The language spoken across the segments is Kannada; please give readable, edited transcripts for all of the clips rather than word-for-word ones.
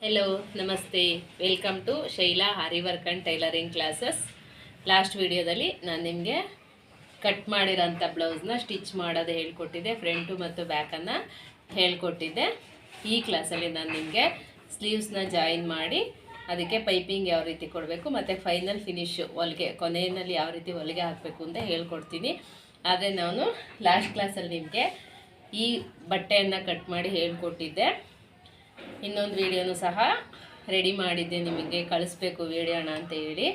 ಹೆಲೋ ನಮಸ್ತೆ, welcome to Shaila Aari work and tailoring classes. Last ವಿಡಿಯೋದಲ್ಲಿ ನಾನು ನಿಮಗೆ ಕಟ್ ಮಾಡಿರೋಂಥ ಬ್ಲೌಸ್ನ ಸ್ಟಿಚ್ ಮಾಡೋದು ಹೇಳ್ಕೊಟ್ಟಿದ್ದೆ, ಫ್ರಂಟು ಮತ್ತು ಬ್ಯಾಕನ್ನು ಹೇಳ್ಕೊಟ್ಟಿದ್ದೆ. ಈ ಕ್ಲಾಸಲ್ಲಿ ನಾನು ನಿಮಗೆ ಸ್ಲೀವ್ಸ್ನ ಜಾಯಿನ್ ಮಾಡಿ ಅದಕ್ಕೆ ಪೈಪಿಂಗ್ ಯಾವ ರೀತಿ ಕೊಡಬೇಕು ಮತ್ತು ಫೈನಲ್ ಫಿನಿಶ್ ಹೊಲಿಗೆ ಕೊನೆಯಲ್ಲಿ ಯಾವ ರೀತಿ ಹೊಲಿಗೆ ಹಾಕಬೇಕು ಅಂತ ಹೇಳ್ಕೊಡ್ತೀನಿ. ಆದರೆ ನಾನು ಲಾಸ್ಟ್ ಕ್ಲಾಸಲ್ಲಿ ನಿಮಗೆ ಈ ಬಟ್ಟೆಯನ್ನು ಕಟ್ ಮಾಡಿ ಹೇಳ್ಕೊಟ್ಟಿದ್ದೆ. ಇನ್ನೊಂದು ವಿಡಿಯೋನು ಸಹ ರೆಡಿ ಮಾಡಿದ್ದೆ, ನಿಮಗೆ ಕಳಿಸ್ಬೇಕು ವಿಡಿಯೋಣ ಅಂತ ಹೇಳಿ.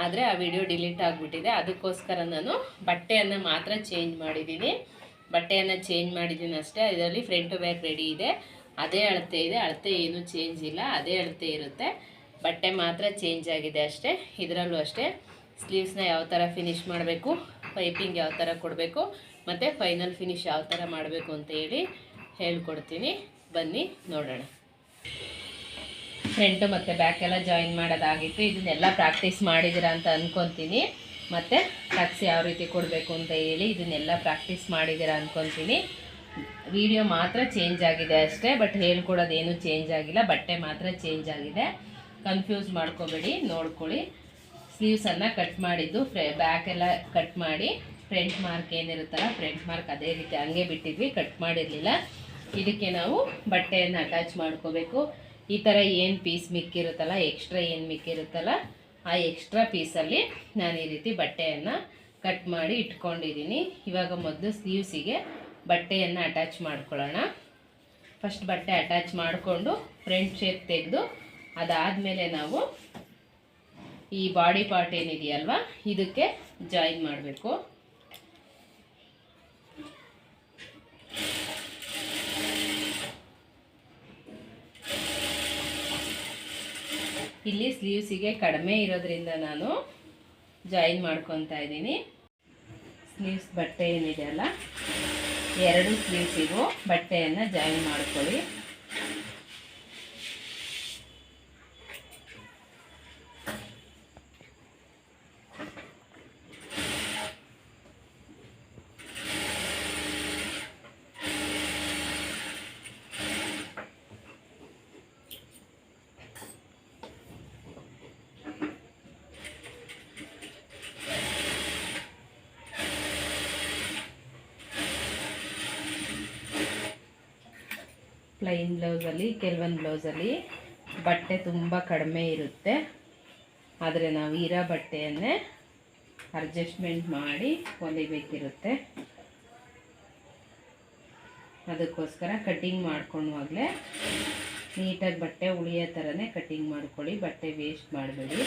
ಆದರೆ ಆ ವಿಡಿಯೋ ಡಿಲೀಟ್ ಆಗಿಬಿಟ್ಟಿದೆ. ಅದಕ್ಕೋಸ್ಕರ ನಾನು ಬಟ್ಟೆಯನ್ನು ಮಾತ್ರ ಚೇಂಜ್ ಮಾಡಿದ್ದೀನಿ. ಬಟ್ಟೆಯನ್ನು ಚೇಂಜ್ ಮಾಡಿದ್ದೀನಿ ಅಷ್ಟೇ. ಇದರಲ್ಲಿ ಫ್ರಂಟ್ ಬ್ಯಾಕ್ ರೆಡಿ ಇದೆ, ಅದೇ ಅಳತೆ ಇದೆ, ಅಳತೆ ಏನೂ ಚೇಂಜ್ ಇಲ್ಲ, ಅದೇ ಅಳತೆ ಇರುತ್ತೆ. ಬಟ್ಟೆ ಮಾತ್ರ ಚೇಂಜ್ ಆಗಿದೆ ಅಷ್ಟೇ. ಇದರಲ್ಲೂ ಅಷ್ಟೇ ಸ್ಲೀವ್ಸ್ನ ಯಾವ ಥರ ಫಿನಿಶ್ ಮಾಡಬೇಕು, ಪೈಪಿಂಗ್ ಯಾವ ಥರ ಕೊಡಬೇಕು ಮತ್ತು ಫೈನಲ್ ಫಿನಿಶ್ ಯಾವ ಥರ ಮಾಡಬೇಕು ಅಂತ ಹೇಳಿ ಹೇಳ್ಕೊಡ್ತೀನಿ. ಬನ್ನಿ ನೋಡೋಣ. ಫ್ರಂಟು ಮತ್ತು ಬ್ಯಾಕ್ ಎಲ್ಲ ಜಾಯಿನ್ ಮಾಡೋದಾಗಿತ್ತು. ಇದನ್ನೆಲ್ಲ ಪ್ರಾಕ್ಟೀಸ್ ಮಾಡಿದ್ದೀರಾ ಅಂತ ಅಂದ್ಕೊತೀನಿ. ಮತ್ತು ಟಕ್ಸ್ ಯಾವ ರೀತಿ ಕೊಡಬೇಕು ಅಂತ ಹೇಳಿ ಇದನ್ನೆಲ್ಲ ಪ್ರಾಕ್ಟೀಸ್ ಮಾಡಿದ್ದೀರಾ ಅಂದ್ಕೊತೀನಿ. ವಿಡಿಯೋ ಮಾತ್ರ ಚೇಂಜ್ ಆಗಿದೆ ಅಷ್ಟೇ, ಬಟ್ ಹೇಳ್ಕೊಡೋದೇನು ಚೇಂಜ್ ಆಗಿಲ್ಲ, ಬಟ್ಟೆ ಮಾತ್ರ ಚೇಂಜ್ ಆಗಿದೆ. ಕನ್ಫ್ಯೂಸ್ ಮಾಡ್ಕೋಬೇಡಿ, ನೋಡ್ಕೊಳ್ಳಿ. ಸ್ಲೀವ್ಸನ್ನು ಕಟ್ ಮಾಡಿದ್ದು ಬ್ಯಾಕ್ ಎಲ್ಲ ಕಟ್ ಮಾಡಿ ಫ್ರಂಟ್ ಮಾರ್ಕ್ ಏನಿರುತ್ತಲ್ಲ, ಫ್ರಂಟ್ ಮಾರ್ಕ್ ಅದೇ ರೀತಿ ಹಂಗೆ ಬಿಟ್ಟಿದ್ವಿ, ಕಟ್ ಮಾಡಿರಲಿಲ್ಲ. ಇದಕ್ಕೆ ನಾವು ಬಟ್ಟೆಯನ್ನು ಅಟ್ಯಾಚ್ ಮಾಡ್ಕೋಬೇಕು. ಈ ಥರ ಏನು ಪೀಸ್ ಮಿಕ್ಕಿರುತ್ತಲ್ಲ, ಎಕ್ಸ್ಟ್ರಾ ಏನು ಮಿಕ್ಕಿರುತ್ತಲ್ಲ, ಆ ಎಕ್ಸ್ಟ್ರಾ ಪೀಸಲ್ಲಿ ನಾನು ಈ ರೀತಿ ಬಟ್ಟೆಯನ್ನು ಕಟ್ ಮಾಡಿ ಇಟ್ಕೊಂಡಿದ್ದೀನಿ. ಇವಾಗ ಮೊದಲು ಸ್ಲೀವ್ಸಿಗೆ ಬಟ್ಟೆಯನ್ನು ಅಟ್ಯಾಚ್ ಮಾಡ್ಕೊಳ್ಳೋಣ. ಫಸ್ಟ್ ಬಟ್ಟೆ ಅಟ್ಯಾಚ್ ಮಾಡಿಕೊಂಡು ಫ್ರಂಟ್ ಶೇಪ್ ತೆಗೆದು ಅದಾದಮೇಲೆ ನಾವು ಈ ಬಾಡಿ ಪಾರ್ಟ್ ಏನಿದೆಯಲ್ವ ಇದಕ್ಕೆ ಜಾಯಿನ್ ಮಾಡಬೇಕು. ಇಲ್ಲಿ ಸ್ಲೀವ್ಸಿಗೆ ಕಡಿಮೆ ಇರೋದ್ರಿಂದ ನಾನು ಜಾಯಿನ್ ಮಾಡ್ಕೊತಾ ಇದ್ದೀನಿ. ಸ್ಲೀವ್ಸ್ ಬಟ್ಟೆ ಏನಿದೆಯಲ್ಲ, ಎರಡು ಸ್ಲೀವ್ಸಿಗೂ ಬಟ್ಟೆಯನ್ನು ಜಾಯಿನ್ ಮಾಡ್ಕೊಳ್ಳಿ. ಪ್ಲೈನ್ ಬ್ಲೌಸಲ್ಲಿ ಕೆಲವೊಂದು ಬ್ಲೌಸಲ್ಲಿ ಬಟ್ಟೆ ತುಂಬ ಕಡಿಮೆ ಇರುತ್ತೆ, ಆದರೆ ನಾವು ಇರೋ ಬಟ್ಟೆಯನ್ನೇ ಅಡ್ಜಸ್ಟ್ಮೆಂಟ್ ಮಾಡಿ ಹೊಲಿಬೇಕಿರುತ್ತೆ. ಅದಕ್ಕೋಸ್ಕರ ಕಟ್ಟಿಂಗ್ ಮಾಡ್ಕೊಳ್ಳುವಾಗಲೇ ನೀಟಾಗಿ ಬಟ್ಟೆ ಉಳಿಯೋ ಥರನೇ ಕಟ್ಟಿಂಗ್ ಮಾಡ್ಕೊಳ್ಳಿ, ಬಟ್ಟೆ ವೇಸ್ಟ್ ಮಾಡಬೇಡಿ.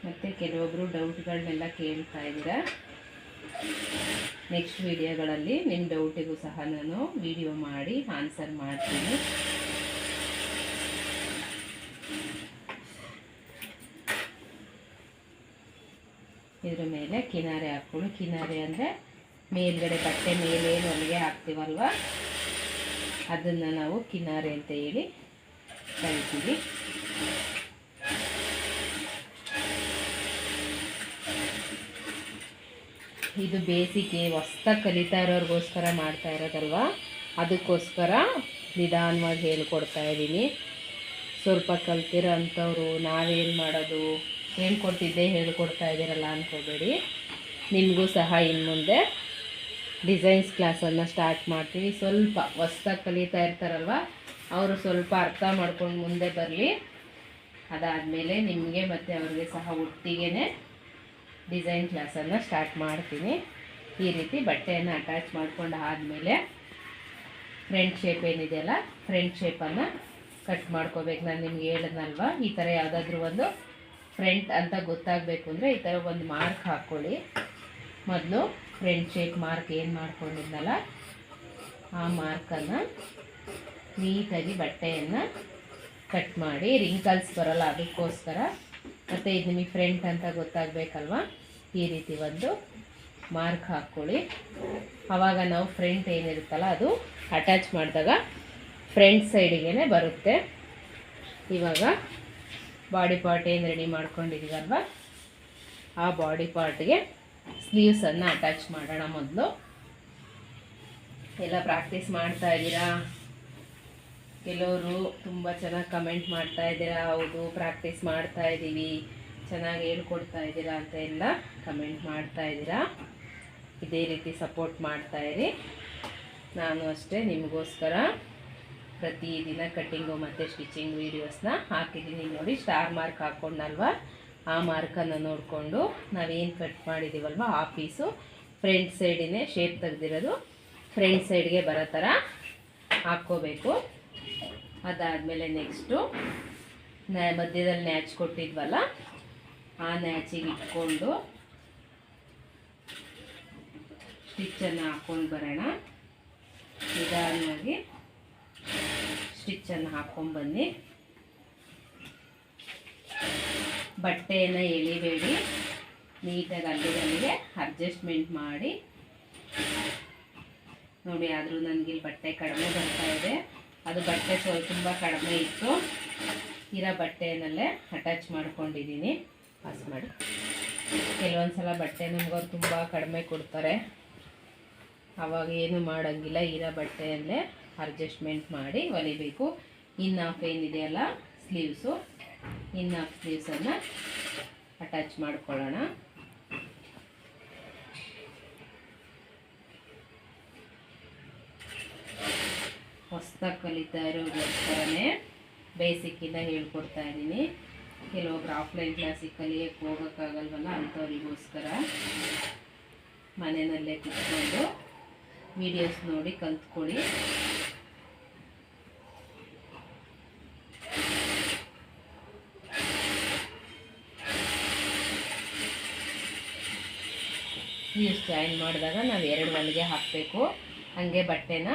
ಮತ್ತು ಕೆಲವೊಬ್ಬರು ಡೌಟ್ಗಳನ್ನೆಲ್ಲ ಕೇಳ್ತಾ ಇದ್ದೀರಾ. ನೆಕ್ಸ್ಟ್ ವಿಡಿಯೋಗಳಲ್ಲಿ ನಿಮ್ಮ ಡೌಟಿಗೂ ಸಹ ನಾನು ವಿಡಿಯೋ ಮಾಡಿ ಆನ್ಸರ್ ಮಾಡ್ತೀನಿ. ಇದ್ರ ಮೇಲೆ ಕಿನಾರೆ ಹಾಕ್ಕೊಂಡು, ಕಿನಾರೆ ಅಂದರೆ ಮೇಲ್ಗಡೆ ಬಟ್ಟೆ ಮೇಲೇನು ಹೊಲಿಗೆ ಹಾಕ್ತೀವಲ್ವ ಅದನ್ನು ನಾವು ಕಿನಾರೆ ಅಂತ ಹೇಳಿ ಕರಿತೀವಿ. ಇದು ಬೇಸಿಗೆ ಹೊಸ್ದಾಗಿ ಕಲಿತಾ ಇರೋರಿಗೋಸ್ಕರ ಮಾಡ್ತಾ ಇರೋದಲ್ವ, ಅದಕ್ಕೋಸ್ಕರ ನಿಧಾನವಾಗಿ ಹೇಳ್ಕೊಡ್ತಾ ಇದ್ದೀನಿ. ಸ್ವಲ್ಪ ಕಲ್ತಿರೋ ಅಂಥವ್ರು ನಾವೇನು ಮಾಡೋದು ಹೇಳ್ಕೊಡ್ತಿದ್ದೆ ಹೇಳ್ಕೊಡ್ತಾ ಇದ್ದೀರಲ್ಲ ಅಂದ್ಕೋಬೇಡಿ. ನಿಮಗೂ ಸಹ ಇನ್ನು ಮುಂದೆ ಡಿಸೈನ್ಸ್ ಕ್ಲಾಸನ್ನು ಸ್ಟಾರ್ಟ್ ಮಾಡ್ತೀವಿ. ಸ್ವಲ್ಪ ಹೊಸ್ದಾಗಿ ಕಲಿತಾ ಇರ್ತಾರಲ್ವ ಅವರು ಸ್ವಲ್ಪ ಅರ್ಥ ಮಾಡ್ಕೊಂಡು ಮುಂದೆ ಬರಲಿ. ಅದಾದಮೇಲೆ ನಿಮಗೆ ಮತ್ತು ಅವ್ರಿಗೆ ಸಹ ಒಟ್ಟಿಗೆ ಡಿಸೈನ್ ಕ್ಲಾಸನ್ನು ಸ್ಟಾರ್ಟ್ ಮಾಡ್ತೀನಿ. ಈ ರೀತಿ ಬಟ್ಟೆಯನ್ನು ಅಟ್ಯಾಚ್ ಮಾಡ್ಕೊಂಡು ಆದಮೇಲೆ ಫ್ರಂಟ್ ಶೇಪ್ ಏನಿದೆಯಲ್ಲ, ಫ್ರಂಟ್ ಶೇಪನ್ನು ಕಟ್ ಮಾಡ್ಕೋಬೇಕು. ನಾನು ನಿಮ್ಗೆ ಹೇಳಿದ್ನಲ್ವ, ಈ ಥರ ಯಾವುದಾದ್ರೂ ಒಂದು ಫ್ರಂಟ್ ಅಂತ ಗೊತ್ತಾಗಬೇಕು ಅಂದರೆ ಈ ಥರ ಒಂದು ಮಾರ್ಕ್ ಹಾಕ್ಕೊಳ್ಳಿ. ಮೊದಲು ಫ್ರಂಟ್ ಶೇಪ್ ಮಾರ್ಕ್ ಏನು ಮಾಡ್ಕೊಂಡಿದ್ನಲ್ಲ ಆ ಮಾರ್ಕನ್ನು ನೀಟಾಗಿ ಬಟ್ಟೆಯನ್ನು ಕಟ್ ಮಾಡಿ, ರಿಂಕಲ್ಸ್ ಬರೋಲ್ಲ ಅದಕ್ಕೋಸ್ಕರ. ಮತ್ತು ಇದು ನಿಮಗೆ ಫ್ರಂಟ್ ಅಂತ ಗೊತ್ತಾಗಬೇಕಲ್ವ, ಈ ರೀತಿ ಒಂದು ಮಾರ್ಕ್ ಹಾಕ್ಕೊಳ್ಳಿ. ಆವಾಗ ನಾವು ಫ್ರಂಟ್ ಏನಿರುತ್ತಲ್ಲ ಅದು ಅಟ್ಯಾಚ್ ಮಾಡಿದಾಗ ಫ್ರಂಟ್ ಸೈಡಿಗೆ ಬರುತ್ತೆ. ಇವಾಗ ಬಾಡಿ ಪಾರ್ಟ್ ಏನು ರೆಡಿ ಮಾಡ್ಕೊಂಡಿದ್ದೀವಲ್ವ ಆ ಬಾಡಿ ಪಾರ್ಟ್ಗೆ ಸ್ಲೀವ್ಸನ್ನು ಅಟ್ಯಾಚ್ ಮಾಡೋಣ. ಮೊದಲು ಎಲ್ಲ ಪ್ರಾಕ್ಟೀಸ್ ಮಾಡ್ತಾ ಇದ್ದೀರಾ? ಕೆಲವರು ತುಂಬ ಚೆನ್ನಾಗಿ ಕಮೆಂಟ್ ಮಾಡ್ತಾ ಇದ್ದೀರಾ, ಹೌದು ಪ್ರಾಕ್ಟೀಸ್ ಮಾಡ್ತಾ ಇದ್ದೀವಿ, ಚೆನ್ನಾಗಿ ಹೇಳ್ಕೊಡ್ತಾ ಇದ್ದೀರಾ ಅಂತ ಎಲ್ಲ ಕಮೆಂಟ್ ಮಾಡ್ತಾ ಇದ್ದೀರಾ. ಇದೇ ರೀತಿ ಸಪೋರ್ಟ್ ಮಾಡ್ತಾಯಿರಿ. ನಾನು ಅಷ್ಟೇ ನಿಮಗೋಸ್ಕರ ಪ್ರತಿದಿನ ಕಟ್ಟಿಂಗು ಮತ್ತು ಸ್ಟಿಚಿಂಗ್ ವೀಡಿಯೋಸ್ನ ಹಾಕಿದ್ದೀನಿ ನೋಡಿ. ಸ್ಟಾರ್ ಮಾರ್ಕ್ ಹಾಕ್ಕೊಂಡಲ್ವ, ಆ ಮಾರ್ಕನ್ನು ನೋಡಿಕೊಂಡು ನಾವೇನು ಕಟ್ ಮಾಡಿದ್ದೀವಲ್ವ ಆ ಪೀಸು ಫ್ರಂಟ್ ಸೈಡಿನೇ ಶೇಪ್ ತೆಗೆದಿರೋದು ಫ್ರಂಟ್ ಸೈಡ್ಗೆ ಬರೋ ಥರ ಹಾಕ್ಕೋಬೇಕು. ಅದಾದಮೇಲೆ ನೆಕ್ಸ್ಟು ಮಧ್ಯದಲ್ಲಿ ನ್ಯಾಚ್ ಕೊಟ್ಟಿದ್ವಲ್ಲ, ಆ ನ್ಯಾಚಿಗೆ ಇಟ್ಕೊಂಡು ಸ್ಟಿಚ್ಚನ್ನು ಹಾಕ್ಕೊಂಡು ಬರೋಣ. ನಿಧಾನವಾಗಿ ಸ್ಟಿಚ್ಚನ್ನು ಹಾಕ್ಕೊಂಡು ಬನ್ನಿ. ಬಟ್ಟೆಯನ್ನು ಎಳಿಬೇಡಿ, ನೀಟಾಗಿ ಅಲ್ಲಿಗೆ ಅಡ್ಜಸ್ಟ್ಮೆಂಟ್ ಮಾಡಿ ನೋಡಿ. ಆದರೂ ನನಗಿಲ್ಲಿ ಬಟ್ಟೆ ಕಡಿಮೆ ಬರ್ತಾ ಇದೆ, ಅದು ಬಟ್ಟೆ ತುಂಬ ಕಡಿಮೆ ಇತ್ತು. ಇರೋ ಬಟ್ಟೆಯಲ್ಲೇ ಅಟ್ಯಾಚ್ ಮಾಡ್ಕೊಂಡಿದ್ದೀನಿ. ಪಾಸ್ ಮಾಡಿ. ಕೆಲವೊಂದು ಸಲ ಬಟ್ಟೆ ನಮ್ಗವ್ರು ತುಂಬ ಕಡಿಮೆ ಕೊಡ್ತಾರೆ, ಆವಾಗ ಏನು ಮಾಡೋಂಗಿಲ್ಲ, ಇರೋ ಬಟ್ಟೆಯಲ್ಲೇ ಅಡ್ಜಸ್ಟ್ಮೆಂಟ್ ಮಾಡಿ ಹೊಲಿಬೇಕು. ಇನ್ನು ಹಾಫ್ ಏನಿದೆಯಲ್ಲ ಸ್ಲೀವ್ಸು, ಇನ್ನು ಹಾಫ್ ಸ್ಲೀವ್ಸನ್ನು ಅಟ್ಯಾಚ್ ಮಾಡ್ಕೊಳ್ಳೋಣ. ಹೊಸ್ದಾಗಿ ಕಲಿತಾ ಇರೋಗೋಸ್ಕರನೇ ಬೇಸಿಕ್ಕಿಂದ ಹೇಳ್ಕೊಡ್ತಾ ಇದ್ದೀನಿ. ಕೆಲವೊಬ್ರು ಆಫ್ಲೈನ್ ಕ್ಲಾಸಿಗೆ ಕಲಿಯೋಕ್ಕೆ ಹೋಗೋಕ್ಕಾಗಲ್ವಲ್ಲ, ಅಂಥವ್ರಿಗೋಸ್ಕರ ಮನೆಯಲ್ಲೇ ಕೂತ್ಕೊಂಡು ವೀಡಿಯೋಸ್ ನೋಡಿ ಕಲ್ತ್ಕೊಳ್ಳಿ. ಸ್ಲೀವ್ಸ್ ಜಾಯಿನ್ ಮಾಡಿದಾಗ ನಾವು 2 ಹೊಲಿಗೆ ಹಾಕಬೇಕು. ಹಾಗೆ ಬಟ್ಟೆನ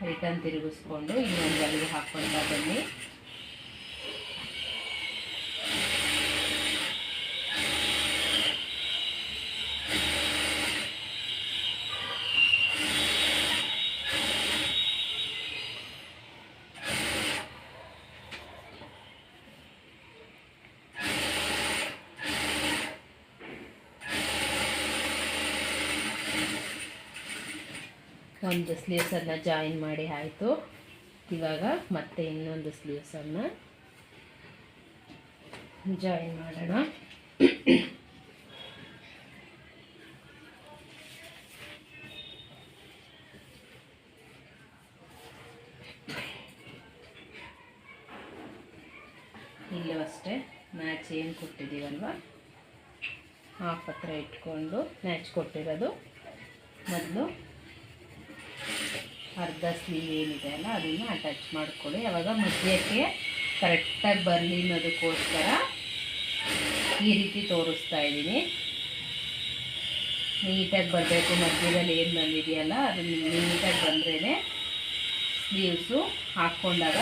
ರಿಟರ್ನ್ ತಿರುಗಿಸ್ಕೊಂಡು ಇನ್ನೊಂದು ಹೊಲಿಗೆ ಹಾಕ್ಕೊಳ್ತಾ ಬನ್ನಿ. ಒಂದು ಸ್ಲೀವ್ಸನ್ನು ಜಾಯಿನ್ ಮಾಡಿ ಆಯಿತು. ಇವಾಗ ಮತ್ತೆ ಇನ್ನೊಂದು ಸ್ಲೀವ್ಸನ್ನು ಜಾಯಿನ್ ಮಾಡೋಣ. ಇಲ್ಲೂ ಅಷ್ಟೇ ಮ್ಯಾಚ್ ಏನು ಕೊಟ್ಟಿದ್ದೀವಲ್ವ ಹಾಫ್ ಹತ್ರ ಇಟ್ಕೊಂಡು ಮ್ಯಾಚ್ ಕೊಟ್ಟಿರೋದು ಮೊದಲು ಅರ್ಧ ಸ್ಲೀವ್ ಏನಿದೆ ಅಲ್ಲ ಅದನ್ನು ಅಟ್ಯಾಚ್ ಮಾಡ್ಕೊಳ್ಳಿ. ಆವಾಗ ಮಧ್ಯಕ್ಕೆ ಕರೆಕ್ಟಾಗಿ ಬರಲಿ ಅನ್ನೋದಕ್ಕೋಸ್ಕರ ಈ ರೀತಿ ತೋರಿಸ್ತಾ ಇದ್ದೀನಿ. ನೀಟಾಗಿ ಬರಬೇಕು, ಮಧ್ಯದಲ್ಲಿ ಏನು ಬಂದಿದೆಯಲ್ಲ ಅದು ನೀಟಾಗಿ ಬಂದ್ರೇ ಸ್ಲೀವ್ಸು ಹಾಕ್ಕೊಂಡಾಗ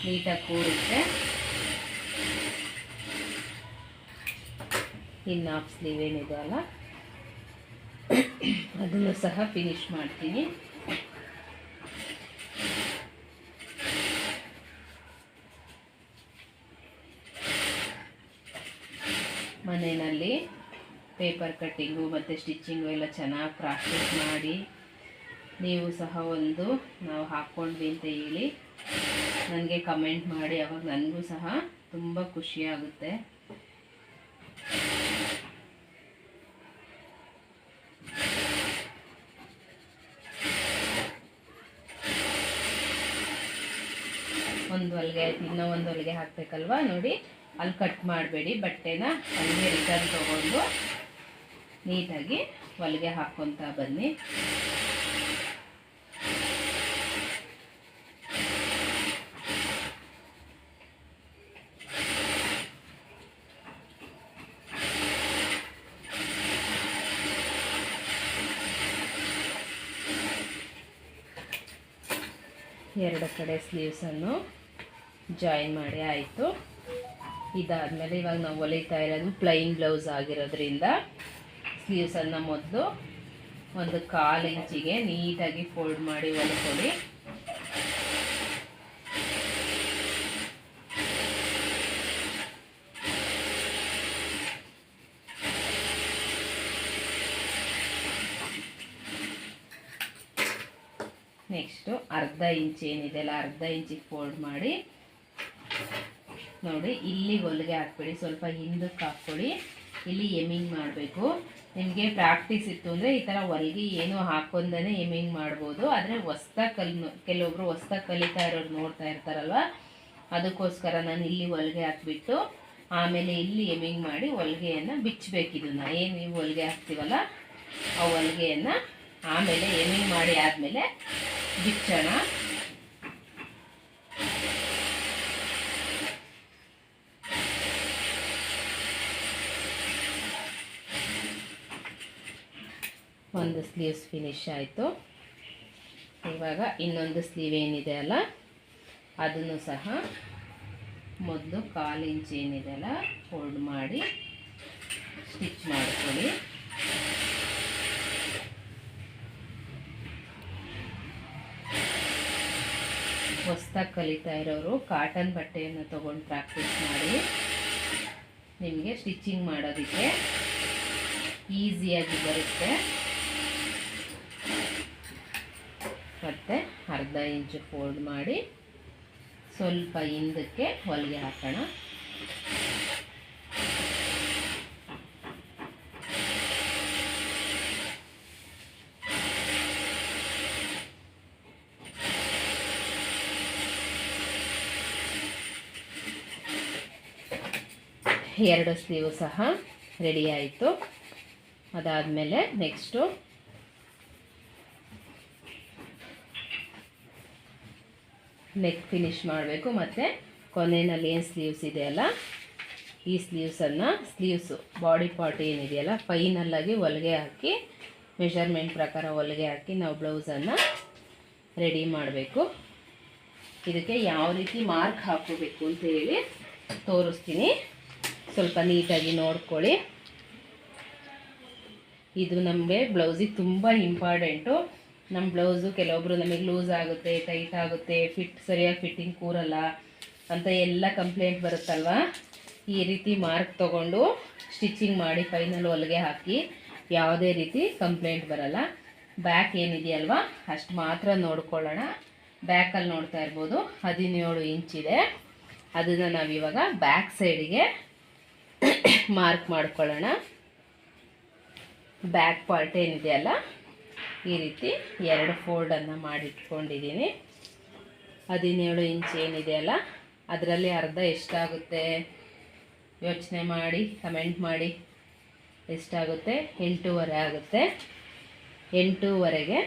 ನೀಟಾಗಿ ಕೂರುತ್ತೆ. ಇನ್ನು ಹಾಫ್ ಸ್ಲೀವ್ ಏನಿದೆ ಅಲ್ಲ ಅದನ್ನು ಸಹ ಫಿನಿಶ್ ಮಾಡ್ತೀನಿ. ಮನೆಯಲ್ಲಿ ಪೇಪರ್ ಕಟ್ಟಿಂಗು ಮತ್ತು ಸ್ಟಿಚ್ಚಿಂಗು ಎಲ್ಲ ಚೆನ್ನಾಗಿ ಪ್ರಾಕ್ಟೀಸ್ ಮಾಡಿ ನೀವು ಸಹ ಒಂದು ನಾವು ಹಾಕ್ಕೊಂಡ್ವಿ ಅಂತ ಹೇಳಿ ನನಗೆ ಕಮೆಂಟ್ ಮಾಡಿ, ಅವಾಗ ನನಗೂ ಸಹ ತುಂಬ ಖುಷಿಯಾಗುತ್ತೆ. ಒಂದು ಹೊಲಿಗೆ ಆಯ್ತು, ಇನ್ನೂ ಒಂದು ಹೊಲಿಗೆ ಹಾಕಬೇಕಲ್ವ ನೋಡಿ. ಅಲ್ಲಿ ಕಟ್ ಮಾಡಬೇಡಿ, ಬಟ್ಟೆನ ಅಲ್ಲಿಗೆ ರಿಟರ್ನ್ ತೊಗೊಂಡು ನೀಟಾಗಿ ಹೊಲಿಗೆ ಹಾಕ್ಕೊತಾ ಬನ್ನಿ. ಎರಡು ಕಡೆ ಸ್ಲೀವ್ಸನ್ನು ಜಾಯಿನ್ ಮಾಡಿ ಆಯಿತು. ಇದಾದಮೇಲೆ ಇವಾಗ ನಾವು ಹೊಲಿತಾ ಇರೋದು ಪ್ಲೈನ್ ಬ್ಲೌಸ್ ಆಗಿರೋದ್ರಿಂದ ಸ್ಲೀವ್ಸನ್ನು ಮೊದಲು ಒಂದು 1/4 ಇಂಚಿಗೆ ನೀಟಾಗಿ ಫೋಲ್ಡ್ ಮಾಡಿ ಹೊಲ್ಕೊಳ್ಳಿ. ನೆಕ್ಸ್ಟು ಅರ್ಧ ಇಂಚ್ ಏನಿದೆ ಅಲ್ಲ, ಅರ್ಧ ಇಂಚಿಗೆ ಫೋಲ್ಡ್ ಮಾಡಿ ನೋಡಿ, ಇಲ್ಲಿ ಹೊಲಿಗೆ ಹಾಕ್ಬೇಡಿ, ಸ್ವಲ್ಪ ಹಿಂದಕ್ಕೆ ಹಾಕ್ಕೊಳ್ಳಿ. ಇಲ್ಲಿ ಎಮ್ಮಿಂಗ್ ಮಾಡಬೇಕು. ನಿಮಗೆ ಪ್ರಾಕ್ಟೀಸ್ ಇತ್ತು ಅಂದರೆ ಈ ಥರ ಹೊಲಿಗೆ ಏನು ಹಾಕೊಂಡೇ ಎಮ್ಮಿಂಗ್ ಮಾಡ್ಬೋದು. ಆದರೆ ಕೆಲವೊಬ್ರು ಹೊಸ್ದಾಗಿ ಕಲಿತಾ ಇರೋರು ನೋಡ್ತಾ ಇರ್ತಾರಲ್ವ, ಅದಕ್ಕೋಸ್ಕರ ನಾನು ಇಲ್ಲಿ ಹೊಲಿಗೆ ಹಾಕ್ಬಿಟ್ಟು ಆಮೇಲೆ ಇಲ್ಲಿ ಎಮ್ಮಿಂಗ್ ಮಾಡಿ ಹೊಲಿಗೆಯನ್ನು ಬಿಚ್ಚಬೇಕು. ಇದನ್ನು ಏನು ನೀವು ಹೊಲಿಗೆ ಹಾಕ್ತೀವಲ್ಲ ಆ ಹೊಲಿಗೆಯನ್ನು ಆಮೇಲೆ ಎಮ್ಮಿಂಗ್ ಮಾಡಿ ಆದಮೇಲೆ ಬಿಚ್ಚೋಣ. ಒಂದು ಸ್ಲೀವ್ಸ್ ಫಿನಿಶ್ ಆಯಿತು. ಇವಾಗ ಇನ್ನೊಂದು ಸ್ಲೀವ್ ಏನಿದೆ ಅಲ್ಲ ಅದನ್ನು ಸಹ ಮೊದಲು 1/4 ಇಂಚ್ ಏನಿದೆ ಅಲ್ಲ ಫೋಲ್ಡ್ ಮಾಡಿ ಸ್ಟಿಚ್ ಮಾಡ್ಕೊಳ್ಳಿ. ಹೊಸ್ದಾಗಿ ಕಲಿತಾ ಇರೋರು ಕಾಟನ್ ಬಟ್ಟೆಯನ್ನು ತೊಗೊಂಡು ಪ್ರಾಕ್ಟೀಸ್ ಮಾಡಿ, ನಿಮಗೆ ಸ್ಟಿಚಿಂಗ್ ಮಾಡೋದಕ್ಕೆ ಈಸಿಯಾಗಿ ಬರುತ್ತೆ. ಮತ್ತು ಅರ್ಧ ಇಂಚು ಫೋಲ್ಡ್ ಮಾಡಿ ಸ್ವಲ್ಪ ಹಿಂದಕ್ಕೆ ಹೊಲಿಗೆ ಹಾಕೋಣ. ಎರಡು ಸ್ಲೀವ್ ಸಹ ರೆಡಿ ಆಯಿತು. ಅದಾದಮೇಲೆ ನೆಕ್ಸ್ಟು ನೆಕ್ ಫಿನಿಶ್ ಮಾಡಬೇಕು. ಮತ್ತು ಕೊನೆಯಲ್ಲಿ ಏನು ಸ್ಲೀವ್ಸ್ ಇದೆಯಲ್ಲ ಈ ಸ್ಲೀವ್ಸು ಬಾಡಿ ಪಾರ್ಟ್ ಏನಿದೆಯಲ್ಲ ಫೈನಲ್ಲಾಗಿ ಹೊಲಿಗೆ ಹಾಕಿ ಮೆಷರ್ಮೆಂಟ್ ಪ್ರಕಾರ ಹೊಲಿಗೆ ಹಾಕಿ ನಾವು ಬ್ಲೌಸನ್ನು ರೆಡಿ ಮಾಡಬೇಕು. ಇದಕ್ಕೆ ಯಾವ ರೀತಿ ಮಾರ್ಕ್ ಹಾಕೋಬೇಕು ಅಂತ ಹೇಳಿ ತೋರಿಸ್ತೀನಿ, ಸ್ವಲ್ಪ ನೀಟಾಗಿ ನೋಡ್ಕೊಳ್ಳಿ. ಇದು ನಮಗೆ ಬ್ಲೌಸಿಗೆ ತುಂಬ ಇಂಪಾರ್ಟೆಂಟು. ನಮ್ಮ ಬ್ಲೌಸು ಕೆಲವೊಬ್ಬರು ನಮಗೆ ಲೂಸ್ ಆಗುತ್ತೆ, ಟೈಟ್ ಆಗುತ್ತೆ, ಸರಿಯಾಗಿ ಫಿಟ್ಟಿಂಗ್ ಕೂರಲ್ಲ ಅಂತ ಎಲ್ಲ ಕಂಪ್ಲೇಂಟ್ ಬರುತ್ತಲ್ವ. ಈ ರೀತಿ ಮಾರ್ಕ್ ತೊಗೊಂಡು ಸ್ಟಿಚಿಂಗ್ ಮಾಡಿ ಫೈನಲ್ ಹೊಲಿಗೆ ಹಾಕಿ ಯಾವುದೇ ರೀತಿ ಕಂಪ್ಲೇಂಟ್ ಬರಲ್ಲ. ಬ್ಯಾಕ್ ಏನಿದೆಯಲ್ವ ಅಷ್ಟು ಮಾತ್ರ ನೋಡ್ಕೊಳ್ಳೋಣ. ಬ್ಯಾಕಲ್ಲಿ ನೋಡ್ತಾ ಇರ್ಬೋದು 17 ಇಂಚಿದೆ. ಅದನ್ನು ನಾವಿವಾಗ ಬ್ಯಾಕ್ ಸೈಡಿಗೆ ಮಾರ್ಕ್ ಮಾಡ್ಕೊಳ್ಳೋಣ. ಬ್ಯಾಕ್ ಪಾರ್ಟ್ ಏನಿದೆಯಲ್ಲ ಈ ರೀತಿ 2 ಫೋಲ್ಡನ್ನು ಮಾಡಿಟ್ಕೊಂಡಿದ್ದೀನಿ. 17 ಇಂಚ್ ಏನಿದೆಯಲ್ಲ ಅದರಲ್ಲಿ ಅರ್ಧ ಎಷ್ಟಾಗುತ್ತೆ ಯೋಚನೆ ಮಾಡಿ ಕಮೆಂಟ್ ಮಾಡಿ. ಎಷ್ಟಾಗುತ್ತೆ? 8.5 ಆಗುತ್ತೆ. 8.5ಗೆ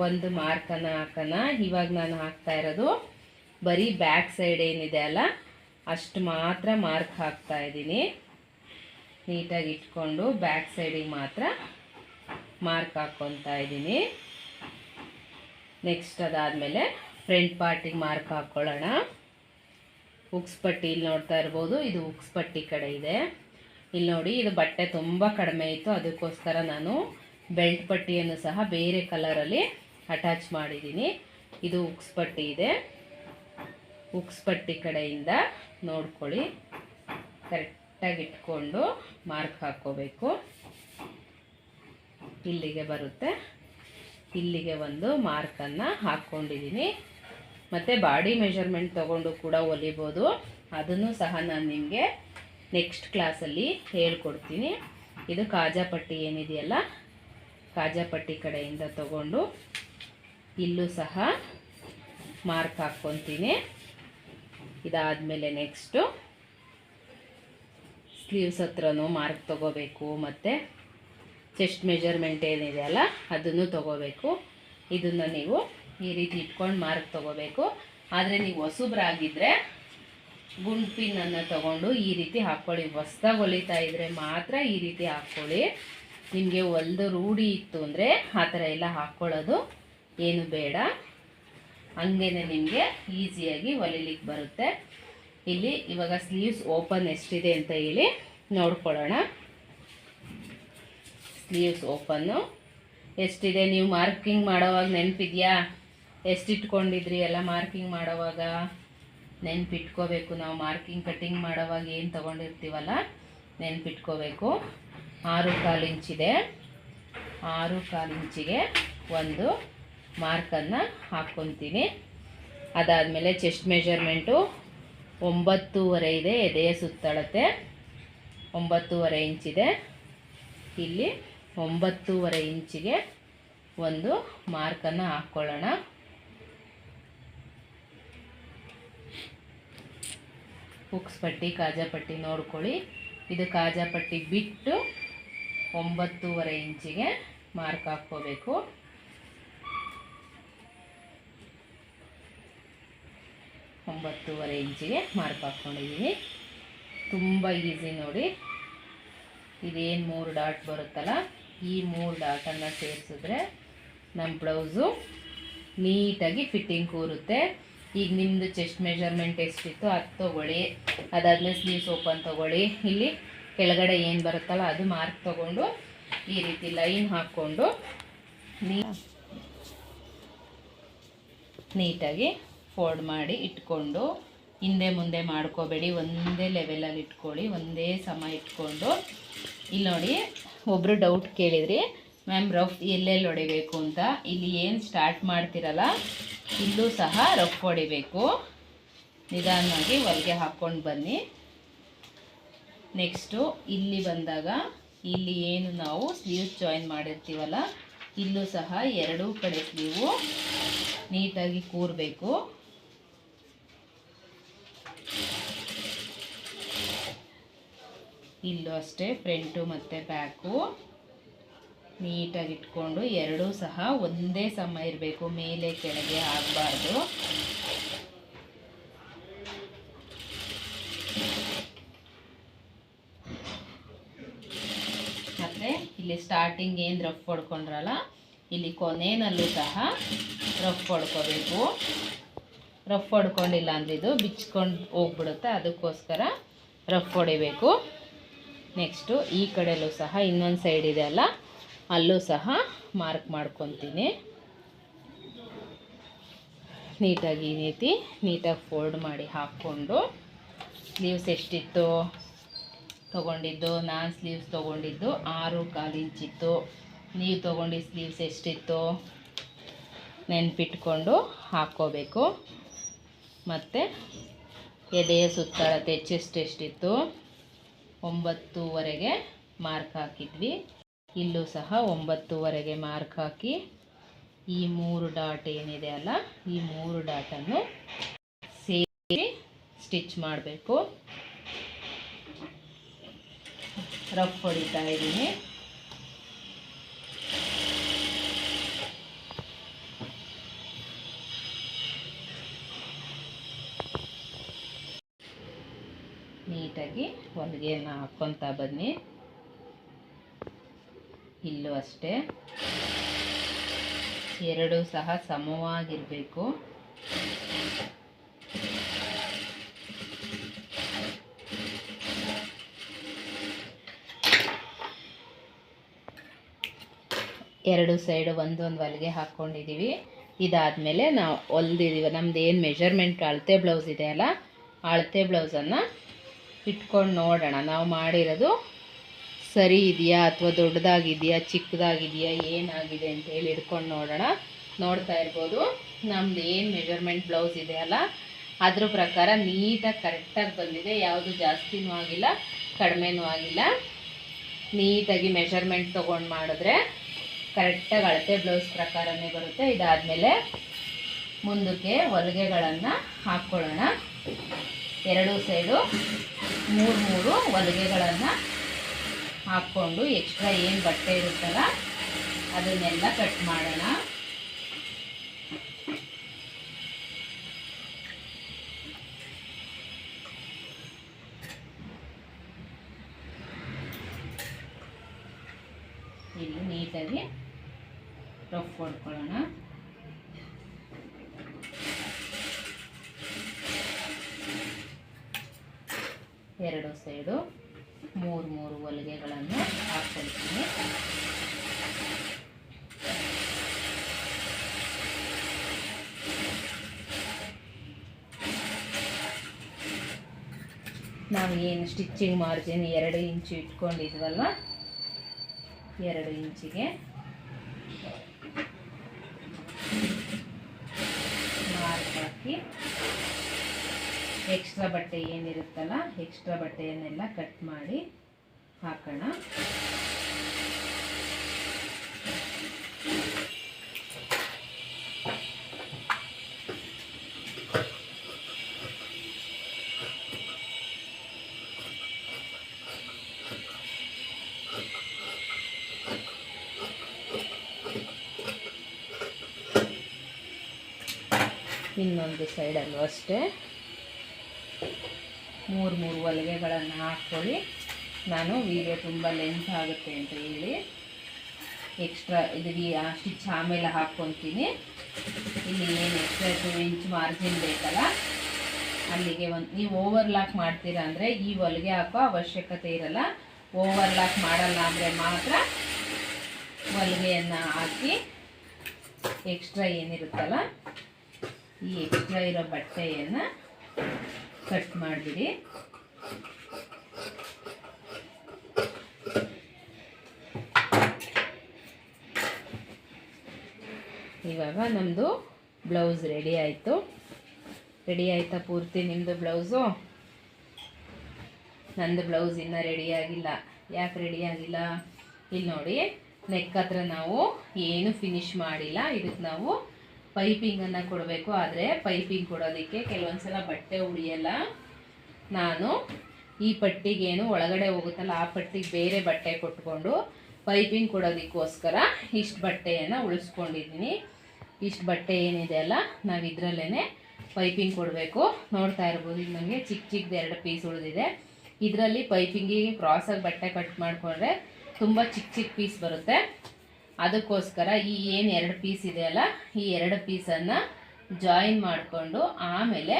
ಒಂದು ಮಾರ್ಕನ್ನು ಹಾಕೋಣ. ಇವಾಗ ನಾನು ಹಾಕ್ತಾ ಇರೋದು ಬರೀ ಬ್ಯಾಕ್ ಸೈಡ್ ಏನಿದೆ ಅಲ್ಲ ಅಷ್ಟು ಮಾತ್ರ ಮಾರ್ಕ್ ಹಾಕ್ತಾ ಇದ್ದೀನಿ. ನೀಟಾಗಿ ಇಟ್ಕೊಂಡು ಬ್ಯಾಕ್ ಸೈಡಿಗೆ ಮಾತ್ರ ಮಾರ್ಕ್ ಹಾಕ್ಕೊತಾ ಇದ್ದೀನಿ. ನೆಕ್ಸ್ಟ್ ಅದಾದಮೇಲೆ ಫ್ರಂಟ್ ಪಾರ್ಟಿಗೆ ಮಾರ್ಕ್ ಹಾಕ್ಕೊಳ್ಳೋಣ. ಉಕ್ಸ್ ಪಟ್ಟಿ ಇಲ್ಲಿ ನೋಡ್ತಾ ಇರ್ಬೋದು, ಇದು ಉಕ್ಸ್ ಪಟ್ಟಿ ಕಡೆ ಇದೆ. ಇಲ್ಲಿ ನೋಡಿ, ಇದು ಬಟ್ಟೆ ತುಂಬ ಕಡಿಮೆ ಇತ್ತು, ಅದಕ್ಕೋಸ್ಕರ ನಾನು ಬೆಲ್ಟ್ ಪಟ್ಟಿಯನ್ನು ಸಹ ಬೇರೆ ಕಲರಲ್ಲಿ ಅಟ್ಯಾಚ್ ಮಾಡಿದ್ದೀನಿ. ಇದು ಉಕ್ಸ್ ಪಟ್ಟಿ ಇದೆ. ಉಕ್ಸ್ ಪಟ್ಟಿ ಕಡೆಯಿಂದ ನೋಡ್ಕೊಳ್ಳಿ, ಕರೆಕ್ಟಾಗಿ ಇಟ್ಕೊಂಡು ಮಾರ್ಕ್ ಹಾಕ್ಕೋಬೇಕು. ಇಲ್ಲಿಗೆ ಬರುತ್ತೆ, ಇಲ್ಲಿಗೆ ಒಂದು ಮಾರ್ಕನ್ನು ಹಾಕ್ಕೊಂಡಿದ್ದೀನಿ. ಮತ್ತು ಬಾಡಿ ಮೆಷರ್ಮೆಂಟ್ ತೊಗೊಂಡು ಕೂಡ ಹೊಲಿಬೋದು, ಅದನ್ನು ಸಹ ನಾನು ನಿಮಗೆ ನೆಕ್ಸ್ಟ್ ಕ್ಲಾಸಲ್ಲಿ ಹೇಳ್ಕೊಡ್ತೀನಿ. ಇದು ಕಾಜಾಪಟ್ಟಿ ಏನಿದೆಯಲ್ಲ ಕಾಜಾಪಟ್ಟಿ ಕಡೆಯಿಂದ ತಗೊಂಡು ಇಲ್ಲೂ ಸಹ ಮಾರ್ಕ್ ಹಾಕ್ಕೊತೀನಿ. ಇದಾದಮೇಲೆ ನೆಕ್ಸ್ಟು ಸ್ಲೀವ್ಸ್ ಹತ್ರನೂ ಮಾರ್ಕ್ ತೊಗೋಬೇಕು, ಮತ್ತು ಚೆಸ್ಟ್ ಮೆಜರ್ಮೆಂಟ್ ಏನಿದೆಯಲ್ಲ ಅದನ್ನು ತೊಗೋಬೇಕು. ಇದನ್ನು ನೀವು ಈ ರೀತಿ ಇಟ್ಕೊಂಡು ಮಾರ್ಕ್ ತೊಗೋಬೇಕು. ಆದರೆ ನೀವು ಹೊಸಬ್ರಾಗಿದ್ದರೆ ಗುಂಡು ಪಿನ್ನನ್ನು ತೊಗೊಂಡು ಈ ರೀತಿ ಹಾಕ್ಕೊಳ್ಳಿ. ಹೊಸ್ದಾಗಿ ಹೊಲಿತಾ ಇದ್ದರೆ ಮಾತ್ರ ಈ ರೀತಿ ಹಾಕ್ಕೊಳ್ಳಿ. ನಿಮಗೆ ಹೊಲಿದು ರೂಢಿ ಇತ್ತು ಅಂದರೆ ಆ ಥರ ಎಲ್ಲ ಹಾಕ್ಕೊಳ್ಳೋದು ಏನು ಬೇಡ. ಹಂಗೇ ನಿಮಗೆ ಈಸಿಯಾಗಿ ಹೊಲಿಲಿಕ್ಕೆ ಬರುತ್ತೆ. ಇಲ್ಲಿ ಇವಾಗ ಸ್ಲೀವ್ಸ್ ಓಪನ್ ಎಷ್ಟಿದೆ ಅಂತ ಹೇಳಿ ನೋಡ್ಕೊಳ್ಳೋಣ. ಸ್ಲೀವ್ಸ್ ಓಪನ್ನು ಎಷ್ಟಿದೆ ನೀವು ಮಾರ್ಕಿಂಗ್ ಮಾಡೋವಾಗ ನೆನಪಿದೆಯಾ? ಎಷ್ಟಿಟ್ಕೊಂಡಿದ್ರಿ ಎಲ್ಲ ಮಾರ್ಕಿಂಗ್ ಮಾಡೋವಾಗ ನೆನಪಿಟ್ಕೋಬೇಕು. ನಾವು ಮಾರ್ಕಿಂಗ್ ಕಟ್ಟಿಂಗ್ ಮಾಡೋವಾಗ ಏನು ತೊಗೊಂಡಿರ್ತೀವಲ್ಲ ನೆನಪಿಟ್ಕೋಬೇಕು. 6.25 ಇಂಚಿದೆ. 6.25 ಇಂಚಿಗೆ ಒಂದು ಮಾರ್ಕನ್ನು ಹಾಕ್ಕೊತೀನಿ. ಅದಾದಮೇಲೆ ಚೆಸ್ಟ್ ಮೆಜರ್ಮೆಂಟು 9.5 ಇದೆ, ಎದೆಯ ಸುತ್ತಳತೆ 9.5 ಇಂಚಿದೆ. ಇಲ್ಲಿ 9.5 ಇಂಚಿಗೆ ಒಂದು ಮಾರ್ಕನ್ನು ಹಾಕ್ಕೊಳ್ಳೋಣ. ಹುಕ್ಸ್ ಪಟ್ಟಿ ಕಾಜಾ ಪಟ್ಟಿ ನೋಡ್ಕೊಳ್ಳಿ. ಇದು ಕಾಜಾ ಪಟ್ಟಿ ಬಿಟ್ಟು 9.5 ಇಂಚಿಗೆ ಮಾರ್ಕ್ ಹಾಕ್ಕೋಬೇಕು. ಇಂಚಿಗೆ ಮಾರ್ಕ್ ಹಾಕ್ಕೊಂಡಿದ್ದೀನಿ. ತುಂಬ ಈಸಿ ನೋಡಿ. ಇದೇನು 3 ಡಾಟ್ ಬರುತ್ತಲ್ಲ, ಈ 3 ಡಾಟನ್ನು ಸೇರಿಸಿದ್ರೆ ನಮ್ಮ ಬ್ಲೌಸು ನೀಟಾಗಿ ಫಿಟ್ಟಿಂಗ್ ಕೂರುತ್ತೆ. ಈಗ ನಿಮ್ಮದು ಚೆಸ್ಟ್ ಮೆಜರ್ಮೆಂಟ್ ಎಷ್ಟಿತ್ತು ಅದು ತೊಗೊಳ್ಳಿ. ಅದಾದಮೇಲೆ ಸ್ಲೀವ್ಸ್ ಓಪನ್ ತೊಗೊಳ್ಳಿ. ಇಲ್ಲಿ ಕೆಳಗಡೆ ಏನು ಬರುತ್ತಲ್ಲ ಅದು ಮಾರ್ಕ್ ತೊಗೊಂಡು ಈ ರೀತಿ ಲೈನ್ ಹಾಕ್ಕೊಂಡು ನೀಟಾಗಿ ಫೋಲ್ಡ್ ಮಾಡಿ ಇಟ್ಕೊಂಡು, ಹಿಂದೆ ಮುಂದೆ ಮಾಡ್ಕೋಬೇಡಿ, ಒಂದೇ ಲೆವೆಲಲ್ಲಿ ಇಟ್ಕೊಳ್ಳಿ, ಒಂದೇ ಸಮ ಇಟ್ಕೊಂಡು. ಇಲ್ಲಿ ನೋಡಿ, ಒಬ್ಬರು ಡೌಟ್ ಕೇಳಿದ್ರಿ ಮ್ಯಾಮ್ ರಫ್ ಎಲ್ಲೆಲ್ಲಿ ಹೊಡಿಬೇಕು ಅಂತ. ಇಲ್ಲಿ ಏನು ಸ್ಟಾರ್ಟ್ ಮಾಡ್ತಿರಲ್ಲ ಇಲ್ಲೂ ಸಹ ರಫ್ ಹೊಡಿಬೇಕು. ನಿಧಾನವಾಗಿ ಹೊಲಿಗೆ ಹಾಕ್ಕೊಂಡು ಬನ್ನಿ. ನೆಕ್ಸ್ಟು ಇಲ್ಲಿ ಬಂದಾಗ ಇಲ್ಲಿ ಏನು ನಾವು ಸ್ಲೀವ್ಸ್ ಜಾಯಿನ್ ಮಾಡಿರ್ತೀವಲ್ಲ ಇಲ್ಲೂ ಸಹ ಎರಡೂ ಕಡೆ ಸ್ಲೀವು ನೀಟಾಗಿ ಕೂರಬೇಕು. ಇಲ್ಲೂ ಅಷ್ಟೇ ಫ್ರಂಟು ಮತ್ತು ಬ್ಯಾಕು ನೀಟಾಗಿ ಇಟ್ಕೊಂಡು ಎರಡೂ ಸಹ ಒಂದೇ ಸಮ ಇರಬೇಕು, ಮೇಲೆ ಕೆಳಗೆ ಆಗಬಾರ್ದು. ಮತ್ತು ಇಲ್ಲಿ ಸ್ಟಾರ್ಟಿಂಗ್ ಏನು ರಫ್ ಹೊಡ್ಕೊಂಡ್ರಲ್ಲ ಇಲ್ಲಿ ಕೊನೆಯಲ್ಲೂ ಸಹ ರಫ್ ಹೊಡ್ಕೋಬೇಕು. ರಫ್ ಹೊಡ್ಕೊಂಡಿಲ್ಲ ಅಂದರೆ ಇದು ಬಿಚ್ಕೊಂಡು ಹೋಗ್ಬಿಡುತ್ತೆ, ಅದಕ್ಕೋಸ್ಕರ ರಫ್ ಹೊಡಿಬೇಕು. ನೆಕ್ಸ್ಟು ಈ ಕಡೆಯಲ್ಲೂ ಸಹ ಇನ್ನೊಂದು ಸೈಡ್ ಇದೆ ಅಲ್ಲ, ಅಲ್ಲೂ ಸಹ ಮಾರ್ಕ್ ಮಾಡ್ಕೊತೀನಿ. ನೀಟಾಗಿ ಈ ರೀತಿ ನೀಟಾಗಿ ಫೋಲ್ಡ್ ಮಾಡಿ ಹಾಕ್ಕೊಂಡು, ಸ್ಲೀವ್ಸ್ ಎಷ್ಟಿತ್ತು ತೊಗೊಂಡಿದ್ದು, ನಾನು ಸ್ಲೀವ್ಸ್ ತೊಗೊಂಡಿದ್ದು 6.25 ಇಂಚಿತ್ತು. ನೀವು ತೊಗೊಂಡಿದ್ದು ಸ್ಲೀವ್ಸ್ ಎಷ್ಟಿತ್ತು ನೆನ್ಪಿಟ್ಕೊಂಡು ಹಾಕ್ಕೋಬೇಕು. ಮತ್ತು ಎದೆಯ ಸುತ್ತಳತೆ ಚೆಸ್ಟ್ ಎಷ್ಟಿತ್ತು 9.5 ಮಾರ್ಕ್ ಹಾಕಿದ್ವಿ. ಇಲ್ಲೂ ಸಹ 9.5 ಮಾರ್ಕ್ ಹಾಕಿ ಈ 3 ಡಾಟ್ ಏನಿದೆ ಅಲ್ಲ ಈ 3 ಡಾಟನ್ನು ಸೇರಿ ಸ್ಟಿಚ್ ಮಾಡಬೇಕು. ರಫ್ ಹೊಡಿತಾ ಇದ್ದೀನಿ. ನೀಟಾಗಿ ಹೊಲಿಗೆಯನ್ನು ಹಾಕ್ಕೊತಾ ಬನ್ನಿ. ಇಲ್ಲೂ ಅಷ್ಟೇ ಎರಡೂ ಸಹ ಸಮವಾಗಿರಬೇಕು. ಎರಡು ಸೈಡು ಒಂದೊಂದು ಹೊಲಿಗೆ ಹಾಕ್ಕೊಂಡಿದ್ದೀವಿ. ಇದಾದಮೇಲೆ ನಾವು ಹೊಲ್ದಿದ್ದೀವಿ ನಮ್ದು ಏನು ಮೆಜರ್ಮೆಂಟ್ ಅಳತೆ ಬ್ಲೌಸ್ ಇದೆ ಅಲ್ಲ, ಅಳತೆ ಬ್ಲೌಸನ್ನು ಇಟ್ಕೊಂಡು ನೋಡೋಣ ನಾವು ಮಾಡಿರೋದು ಸರಿ ಇದೆಯಾ ಅಥವಾ ದೊಡ್ಡದಾಗಿದೆಯಾ ಚಿಕ್ಕದಾಗಿದೆಯಾ ಏನಾಗಿದೆ ಅಂತೇಳಿ ಇಟ್ಕೊಂಡು ನೋಡೋಣ. ನೋಡ್ತಾ ಇರ್ಬೋದು ನಮ್ದು ಏನು ಮೆಜರ್ಮೆಂಟ್ ಬ್ಲೌಸ್ ಇದೆ ಅಲ್ಲ ಅದ್ರ ಪ್ರಕಾರ ನೀಟಾಗಿ ಕರೆಕ್ಟಾಗಿ ಬಂದಿದೆ. ಯಾವುದು ಜಾಸ್ತಿನೂ ಆಗಿಲ್ಲ ಕಡಿಮೆನೂ ಆಗಿಲ್ಲ. ನೀಟಾಗಿ ಮೆಜರ್ಮೆಂಟ್ ತೊಗೊಂಡು ಮಾಡಿದ್ರೆ ಕರೆಕ್ಟಾಗಿ ಅಳತೆ ಬ್ಲೌಸ್ ಪ್ರಕಾರನೇ ಬರುತ್ತೆ. ಇದಾದಮೇಲೆ ಮುಂದಕ್ಕೆ ಹೊಲಿಗೆಗಳನ್ನು ಹಾಕ್ಕೊಳ್ಳೋಣ. ಎರಡೂ ಸೈಡು 3 ಹೊಲಿಗೆಗಳನ್ನು ಹಾಕ್ಕೊಂಡು ಎಕ್ಸ್ಟ್ರಾ ಏನು ಬಟ್ಟೆ ಇರುತ್ತಲ್ಲ ಅದನ್ನೆಲ್ಲ ಕಟ್ ಮಾಡೋಣ. ಇಲ್ಲಿ ನೀಟಾಗಿ ರಫ್ ಹೊಡ್ಕೊಳ್ಳೋಣ. ಎರಡು ಸೈಡು 3 ಹೊಲಿಗೆಗಳನ್ನು ಹಾಕ್ಕೊಳ್ತೀನಿ. ನಾವು ಏನು ಸ್ಟಿಚ್ಚಿಂಗ್ ಮಾರ್ಜಿನ್ 2 ಇಂಚು ಇಟ್ಕೊಂಡಿದ್ವಲ್ವ 2 ಇಂಚಿಗೆ ಹಾಕಿ ಎಕ್ಸ್ಟ್ರಾ ಬಟ್ಟೆ ಏನಿರುತ್ತಲ್ಲ ಎಕ್ಸ್ಟ್ರಾ ಬಟ್ಟೆಯನ್ನೆಲ್ಲ ಕಟ್ ಮಾಡಿ ಹಾಕೋಣ. ಇನ್ನೊಂದು ಸೈಡಲ್ಲೂ ಅಷ್ಟೇ 3 ಹೊಲಿಗೆಗಳನ್ನು ಹಾಕ್ಕೊಳ್ಳಿ. ನಾನು ವಿಡಿಯೋ ತುಂಬ ಲೆಂತ್ ಆಗುತ್ತೆ ಅಂತ ಹೇಳಿ ಎಕ್ಸ್ಟ್ರಾ ಇದು ಸ್ಟಿಚ್ ಆಮೇಲೆ ಹಾಕ್ಕೊತೀನಿ. ಇಲ್ಲಿ ಏನು ಎಕ್ಸ್ಟ್ರಾ 2 ಇಂಚ್ ಮಾರ್ಜಿನ್ ಬೇಕಲ್ಲ ಅಲ್ಲಿಗೆ ನೀವು ಓವರ್ಲಾಕ್ ಮಾಡ್ತೀರಾ ಅಂದರೆ ಈ ಹೊಲಿಗೆ ಹಾಕೋ ಅವಶ್ಯಕತೆ ಇರಲ್ಲ. ಓವರ್ಲಾಕ್ ಮಾಡಲ್ಲ ಅಂದರೆ ಮಾತ್ರ ಹೊಲಿಗೆಯನ್ನು ಹಾಕಿ ಎಕ್ಸ್ಟ್ರಾ ಏನಿರುತ್ತಲ್ಲ ಈ ಎಕ್ಸ್ಟ್ರಾ ಇರೋ ಬಟ್ಟೆಯನ್ನು ಕಟ್ ಮಾಡಿಬಿಡಿ. ಇವಾಗ ನಮ್ಮದು ಬ್ಲೌಸ್ ರೆಡಿ ಆಯಿತು. ರೆಡಿ ಆಯಿತಾ ಪೂರ್ತಿ ನಿಮ್ಮದು ಬ್ಲೌಸು? ನಂದು ಬ್ಲೌಸ್ ಇನ್ನೂ ರೆಡಿಯಾಗಿಲ್ಲ. ಯಾಕೆ ರೆಡಿಯಾಗಿಲ್ಲ? ಇಲ್ಲಿ ನೋಡಿ, ನೆಕ್ ಹತ್ರ ನಾವು ಏನು ಫಿನಿಶ್ ಮಾಡಿಲ್ಲ. ಇದಕ್ಕೆ ನಾವು ಪೈಪಿಂಗನ್ನು ಕೊಡಬೇಕು. ಆದರೆ ಪೈಪಿಂಗ್ ಕೊಡೋದಕ್ಕೆ ಕೆಲವೊಂದು ಸಲ ಬಟ್ಟೆ ಉಳಿಯಲ್ಲ. ನಾನು ಈ ಪಟ್ಟಿಗೇನು ಒಳಗಡೆ ಹೋಗುತ್ತಲ್ಲ ಆ ಪಟ್ಟಿಗೆ ಬೇರೆ ಬಟ್ಟೆ ಕೊಟ್ಕೊಂಡು ಪೈಪಿಂಗ್ ಕೊಡೋದಕ್ಕೋಸ್ಕರ ಇಷ್ಟು ಬಟ್ಟೆಯನ್ನು ಉಳಿಸ್ಕೊಂಡಿದ್ದೀನಿ. ಇಷ್ಟು ಬಟ್ಟೆ ಏನಿದೆ ಅಲ್ಲ ನಾವು ಇದರಲ್ಲೇ ಪೈಪಿಂಗ್ ಕೊಡಬೇಕು. ನೋಡ್ತಾ ಇರ್ಬೋದು, ಈಗ ನನಗೆ ಚಿಕ್ಕದು 2 ಪೀಸ್ ಉಳಿದಿದೆ. ಇದರಲ್ಲಿ ಪೈಪಿಂಗಿಗೆ ಕ್ರಾಸಾಗಿ ಬಟ್ಟೆ ಕಟ್ ಮಾಡಿಕೊಂಡ್ರೆ ತುಂಬ ಚಿಕ್ಕ ಪೀಸ್ ಬರುತ್ತೆ. ಅದಕ್ಕೋಸ್ಕರ ಈ ಏನು 2 ಪೀಸ್ ಇದೆಯಲ್ಲ ಈ 2 ಪೀಸನ್ನು ಜಾಯಿನ್ ಮಾಡಿಕೊಂಡು ಆಮೇಲೆ